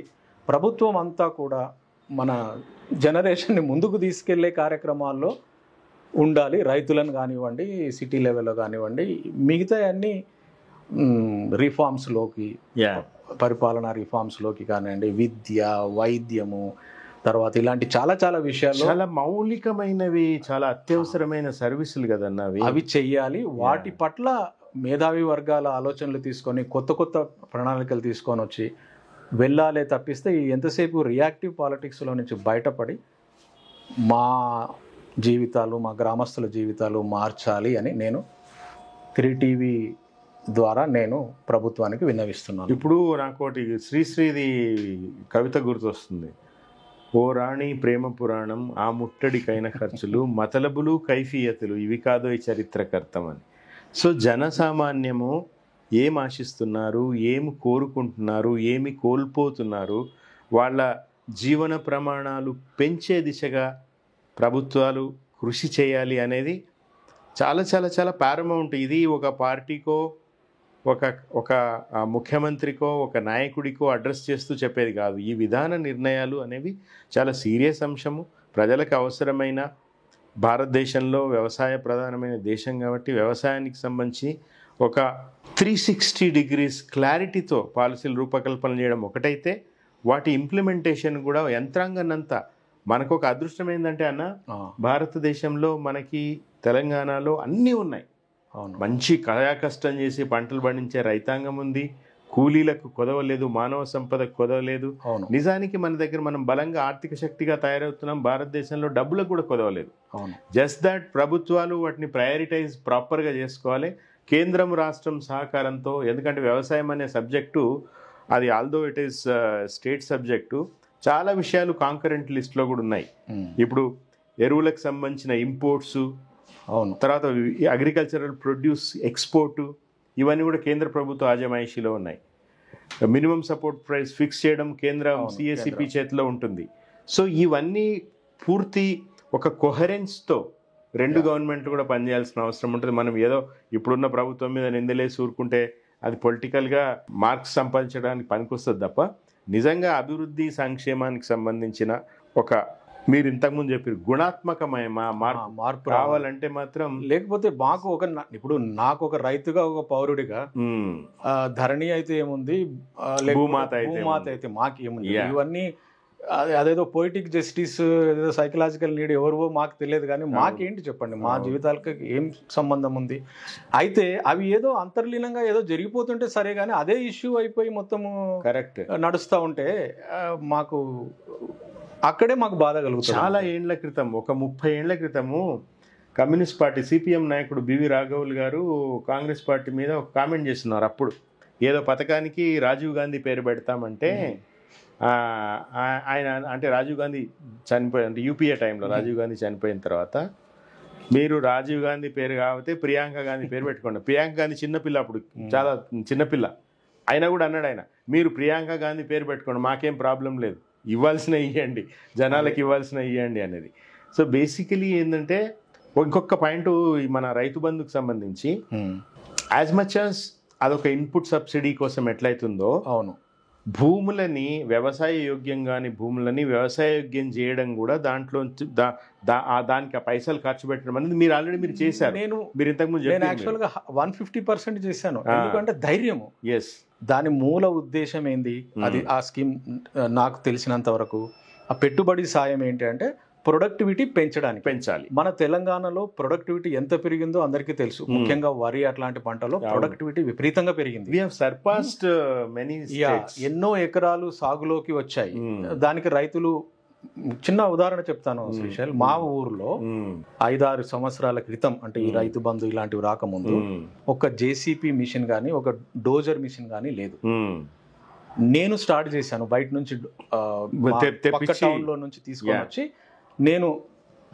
ప్రభుత్వం అంతా కూడా మన జనరేషన్ని ముందుకు తీసుకెళ్లే కార్యక్రమాల్లో ఉండాలి. రైతులను కానివ్వండి, సిటీ లెవెల్లో కానివ్వండి, మిగతా అన్ని రిఫార్మ్స్లోకి, పరిపాలనా రిఫార్మ్స్లోకి కానివ్వండి, విద్య, వైద్యము, తర్వాత ఇలాంటి చాలా చాలా విషయాలు, చాలా మౌలికమైనవి, చాలా అత్యవసరమైన సర్వీసులు కదన్నా, అవి చెయ్యాలి. వాటి పట్ల మేధావి వర్గాల ఆలోచనలు తీసుకొని కొత్త కొత్త ప్రణాళికలు తీసుకొని వచ్చి వెళ్ళాలే తప్పిస్తే ఎంతసేపు రియాక్టివ్ పాలిటిక్స్లో నుంచి బయటపడి మా జీవితాలు, మా గ్రామస్తుల జీవితాలు మార్చాలి అని నేను 3TV ద్వారా నేను ప్రభుత్వానికి విన్నవిస్తున్నాను. ఇప్పుడు నాకు ఒకటి శ్రీశ్రీది కవిత గుర్తొస్తుంది. ఓ రాణి ప్రేమ పురాణం ఆ ముట్టడికైన ఖర్చులు మతలబులు కైఫియతులు ఇవి కాదో ఈ చరిత్రకర్తమని. సో జనసామాన్యము ఏం ఆశిస్తున్నారు, ఏమి కోరుకుంటున్నారు, ఏమి కోల్పోతున్నారు, వాళ్ళ జీవన ప్రమాణాలు పెంచే దిశగా ప్రభుత్వాలు కృషి చేయాలి అనేది చాలా చాలా చాలా పారమౌంట్. ఇది ఒక పార్టీకో ఒక ఒక ముఖ్యమంత్రికో ఒక నాయకుడికో అడ్రస్ చేస్తూ చెప్పేది కాదు. ఈ విధాన నిర్ణయాలు అనేవి చాలా సీరియస్ అంశము. ప్రజలకు అవసరమైన, భారతదేశంలో వ్యవసాయ ప్రధానమైన దేశం కాబట్టి వ్యవసాయానికి సంబంధించి ఒక 360 degrees క్లారిటీతో పాలసీలు రూపకల్పన చేయడం ఒకటైతే, వాటి ఇంప్లిమెంటేషన్ కూడా యంత్రాంగాన్నంతా. మనకు ఒక అదృష్టం ఏంటంటే అన్న, భారతదేశంలో మనకి తెలంగాణలో అన్నీ ఉన్నాయి. మంచి కష్టం చేసి పంటలు పండించే రైతాంగం ఉంది, కూలీలకు కొదవలేదు, మానవ సంపదకు కొదవలేదు. నిజానికి మన దగ్గర మనం బలంగా ఆర్థిక శక్తిగా తయారవుతున్నాం. భారతదేశంలో డబ్బులకు కూడా కొదవలేదు. జస్ట్ దట్ ప్రభుత్వాలు వాటిని ప్రయారిటైజ్ ప్రాపర్గా చేసుకోవాలి. కేంద్రం రాష్ట్రం సహకారంతో, ఎందుకంటే వ్యవసాయం అనే సబ్జెక్టు అది although it is state subject, చాలా విషయాలు కాంకరెంట్ లిస్ట్లో కూడా ఉన్నాయి. ఇప్పుడు ఎరువులకు సంబంధించిన ఇంపోర్ట్స్, తర్వాత అగ్రికల్చరల్ ప్రొడ్యూస్ ఎక్స్పోర్టు, ఇవన్నీ కూడా కేంద్ర ప్రభుత్వ ఆజమాయిషీలో ఉన్నాయి. మినిమం సపోర్ట్ ప్రైస్ ఫిక్స్ చేయడం కేంద్రం సిఎస్సిపి చేతిలో ఉంటుంది. సో ఇవన్నీ పూర్తి ఒక కొహరెన్స్తో రెండు గవర్నమెంట్లు కూడా పనిచేయాల్సిన అవసరం ఉంటుంది. మనం ఏదో ఇప్పుడున్న ప్రభుత్వం మీద నిందలేసి ఊరుకుంటే అది పొలిటికల్గా మార్క్స్ సంపాదించడానికి పనికొస్తుంది తప్ప, నిజంగా అభివృద్ధి సంక్షేమానికి సంబంధించిన ఒక, మీరు ఇంతకుముందు చెప్పారు, గుణాత్మకమైన మార్పు రావాలంటే మాత్రం, లేకపోతే మాకు ఒక, ఇప్పుడు నాకు ఒక రైతుగా, ఒక పౌరుడిగా ధరణి అయితే ఏముంది, భూమాత అయితే మాకేముంది, ఇవన్నీ అదేదో పొయిటిక్ జస్టిస్, ఏదో సైకలాజికల్ నీడ్ ఎవరో మాకు తెలియదు. కానీ మాకేంటి చెప్పండి, మా జీవితాలకు ఏం సంబంధం ఉంది? అయితే అవి ఏదో అంతర్లీనంగా ఏదో జరిగిపోతుంటే సరే, కానీ అదే ఇష్యూ అయిపోయి మొత్తము కరెక్ట్ నడుస్తూ ఉంటే మాకు అక్కడే మాకు బాధ కలుగుతుంది. చాలా ఏండ్ల క్రితం, ఒక 30 ఏండ్ల క్రితము కమ్యూనిస్ట్ పార్టీ సిపిఎం నాయకుడు బివి రాఘవులు గారు కాంగ్రెస్ పార్టీ మీద ఒక కామెంట్ చేస్తున్నారు. అప్పుడు ఏదో పథకానికి రాజీవ్ గాంధీ పేరు పెడతామంటే ఆయన, అంటే రాజీవ్ గాంధీ చనిపోయి, అంటే యూపీఏ టైంలో రాజీవ్ గాంధీ చనిపోయిన తర్వాత, మీరు రాజీవ్ గాంధీ పేరు కాకపోతే ప్రియాంక గాంధీ పేరు పెట్టుకోండి. ప్రియాంక గాంధీ చిన్నపిల్ల, అప్పుడు చాలా చిన్నపిల్ల అయినా కూడా అన్నాడు ఆయన, మీరు ప్రియాంక గాంధీ పేరు పెట్టుకోండి, మాకేం ప్రాబ్లం లేదు, ఇవ్వాల్సిన ఇవ్వండి, జనాలకు ఇవ్వాల్సిన ఇవ్వండి అనేది. సో బేసికలీ ఏంటంటే, ఇంకొక పాయింట్ మన రైతు బంధుకు సంబంధించి, యాజ్ మచ్ యాజ్ అదొక ఇన్పుట్ సబ్సిడీ కోసం ఎట్లయితుందో, అవును, భూములని వ్యవసాయ యోగ్యంగాని భూములని వ్యవసాయ యోగ్యం చేయడం కూడా దాంట్లో దానికి ఆ పైసలు ఖర్చు పెట్టడం అనేది మీరు ఆల్రెడీ మీరు చేశారు. మీరు ఇంతకుముందు యాక్చువల్గా 150% చేశాను. ఎందుకంటే ధైర్యము. ఎస్, దాని మూల ఉద్దేశం ఏంది, అది ఆ స్కీమ్ నాకు తెలిసినంత వరకు ఆ పెట్టుబడి సాయం ఏంటి అంటే ప్రొడక్టివిటీ పెంచాలి. మన తెలంగాణలో ప్రొడక్టివిటీ ఎంత పెరిగిందో అందరికీ తెలుసు. ముఖ్యంగా వరి అట్లాంటి పంటలో ప్రొడక్టివిటీ విపరీతంగా పెరిగింది. ఎన్నో ఎకరాలు సాగులోకి వచ్చాయి. దానికి రైతులు, చిన్న ఉదాహరణ చెప్తాను శ్రీశైల్, మా ఊర్లో 5-6 సంవత్సరాల క్రితం, అంటే ఈ రైతు బంధు ఇలాంటివి రాకముందు, ఒక జేసీపీ మిషన్ కానీ ఒక డోజర్ మిషన్ కానీ లేదు. నేను స్టార్ట్ చేశాను బయట నుంచి, టౌన్ లో నుంచి తీసుకొని వచ్చి, నేను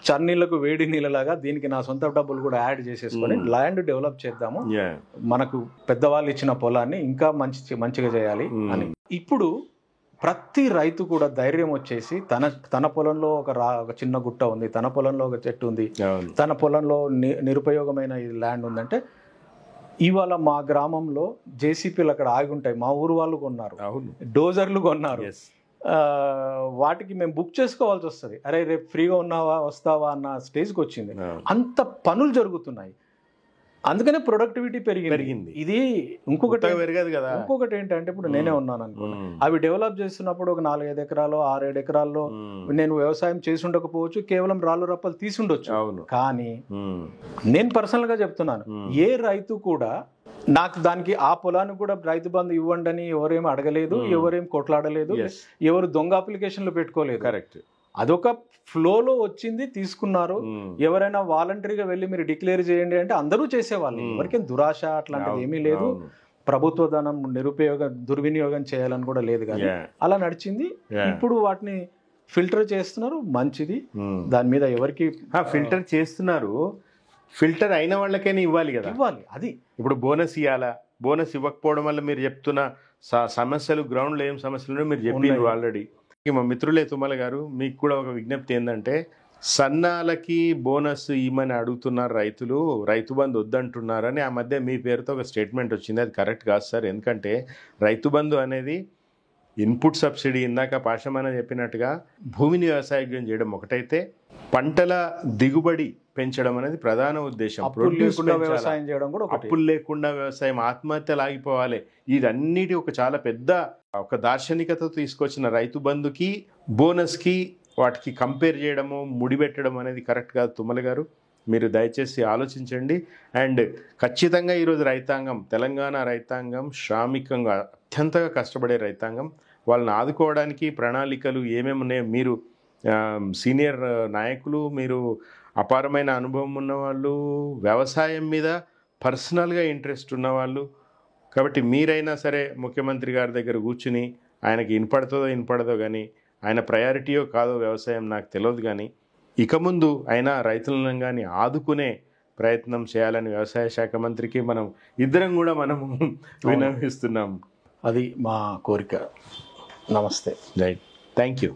చన్నీళ్లకు వేడి నీళ్ళలాగా దీనికి నా సొంత డబ్బులు కూడా యాడ్ చేసేసుకొని ల్యాండ్ డెవలప్ చేద్దాము, మనకు పెద్దవాళ్ళు ఇచ్చిన పొలాన్ని ఇంకా మంచిగా చేయాలి అని. ఇప్పుడు ప్రతి రైతు కూడా ధైర్యం వచ్చేసి తన పొలంలో ఒక చిన్న గుట్ట ఉంది, తన పొలంలో ఒక చెట్టు ఉంది, తన పొలంలో నిరుపయోగమైన ల్యాండ్ ఉందంటే, ఇవాళ మా గ్రామంలో జేసీపీలు అక్కడ ఆగి ఉంటాయి, మా ఊరు వాళ్ళు కొన్నారు, డోజర్లు కొన్నారు. వాటికి మేము బుక్ చేసుకోవాల్సి వస్తుంది. అరే రేపు ఫ్రీగా ఉన్నావా, వస్తావా అన్న స్టేజ్కి వచ్చింది. అంత పనులు జరుగుతున్నాయి. అందుకనే ప్రొడక్టివిటీ పెరిగింది. ఇది ఇంకొకటి ఏంటంటే, ఇప్పుడు నేనే ఉన్నాను అనుకో, అవి డెవలప్ చేస్తున్నప్పుడు ఒక 4-5 ఎకరాలు 6-7 ఎకరాల్లో నేను వ్యవసాయం చేసి ఉండకపోవచ్చు, కేవలం రాళ్ళు రప్పలు తీసి ఉండొచ్చు. కానీ నేను పర్సనల్ గా చెప్తున్నాను, ఏ రైతు కూడా నాకు దానికి ఆ పొలానికి కూడా రైతు బంధు ఇవ్వండి అని ఎవరేం అడగలేదు, ఎవరేం కొట్లాడలేదు, ఎవరు దొంగ అప్లికేషన్లు పెట్టుకోలేదు. కరెక్ట్, అదొక ఫ్లోలో వచ్చింది, తీసుకున్నారు. ఎవరైనా వాలంటరీగా వెళ్ళి మీరు డిక్లేర్ చేయండి అంటే అందరూ చేసేవాళ్ళు. ఎవరికేం దురాశ అట్లాంటిది ఏమీ లేదు. ప్రభుత్వ ధనం దుర్వినియోగం చేయాలని కూడా లేదు. కానీ అలా నడిచింది. ఇప్పుడు వాటిని ఫిల్టర్ చేస్తున్నారు, మంచిది. దాని మీద ఎవరికి ఫిల్టర్ చేస్తున్నారు, ఫిల్టర్ అయిన వాళ్ళకైనా ఇవ్వాలి కదా. ఇవ్వాలి. అది ఇప్పుడు బోనస్ ఇవ్వాలా, బోనస్ ఇవ్వకపోవడం వల్ల మీరు చెప్తున్న సమస్యలు, గ్రౌండ్లో ఏం సమస్యలు ఉన్నాయో మీరు చెప్పినారు ఆల్రెడీ. మా మిత్రులే తుమ్మల గారు, మీకు కూడా ఒక విజ్ఞప్తి ఏంటంటే, సన్నాలకి బోనస్ ఇవ్వమని అడుగుతున్నారు రైతులు, రైతు బంధు వద్దంటున్నారని ఆ మధ్య మీ పేరుతో ఒక స్టేట్మెంట్ వచ్చింది. అది కరెక్ట్ కాదు సార్. ఎందుకంటే రైతు బంధు అనేది ఇన్పుట్ సబ్సిడీ, ఇందాక పాషమాన చెప్పినట్టుగా భూమిని వ్యవసాయం చేయడం ఒకటైతే, పంటల దిగుబడి పెంచడం అనేది ప్రధాన ఉద్దేశం. వ్యవసాయం చేయడం కూడా అప్పులు లేకుండా వ్యవసాయం, ఆత్మహత్యలు ఆగిపోవాలి. ఇదన్నిటి ఒక చాలా పెద్ద ఒక దార్శనికత తీసుకొచ్చిన రైతు బంధుకి, బోనస్కి, వాటికి కంపేర్ చేయడము, ముడిపెట్టడం అనేది కరెక్ట్ కాదు. తుమ్మల గారు, మీరు దయచేసి ఆలోచించండి. అండ్ ఖచ్చితంగా ఈరోజు రైతాంగం, తెలంగాణ రైతాంగం శ్రామికంగా అత్యంతగా కష్టపడే రైతాంగం. వాళ్ళని ఆదుకోవడానికి ప్రణాళికలు ఏమేమి ఉన్నాయో, మీరు సీనియర్ నాయకులు, మీరు అపారమైన అనుభవం ఉన్నవాళ్ళు, వ్యవసాయం మీద పర్సనల్గా ఇంట్రెస్ట్ ఉన్నవాళ్ళు, కాబట్టి మీరైనా సరే ముఖ్యమంత్రి గారి దగ్గర కూర్చుని, ఆయనకి వినపడదో కానీ, ఆయన ప్రయారిటీయో కాదో వ్యవసాయం నాకు తెలియదు కానీ, ఇక ముందు అయినా రైతులను కానీ ఆదుకునే ప్రయత్నం చేయాలని వ్యవసాయ శాఖ మంత్రికి ఇద్దరం కూడా మనము విన్నవిస్తున్నాం. అది మా కోరిక. నమస్తే. Right, thank you.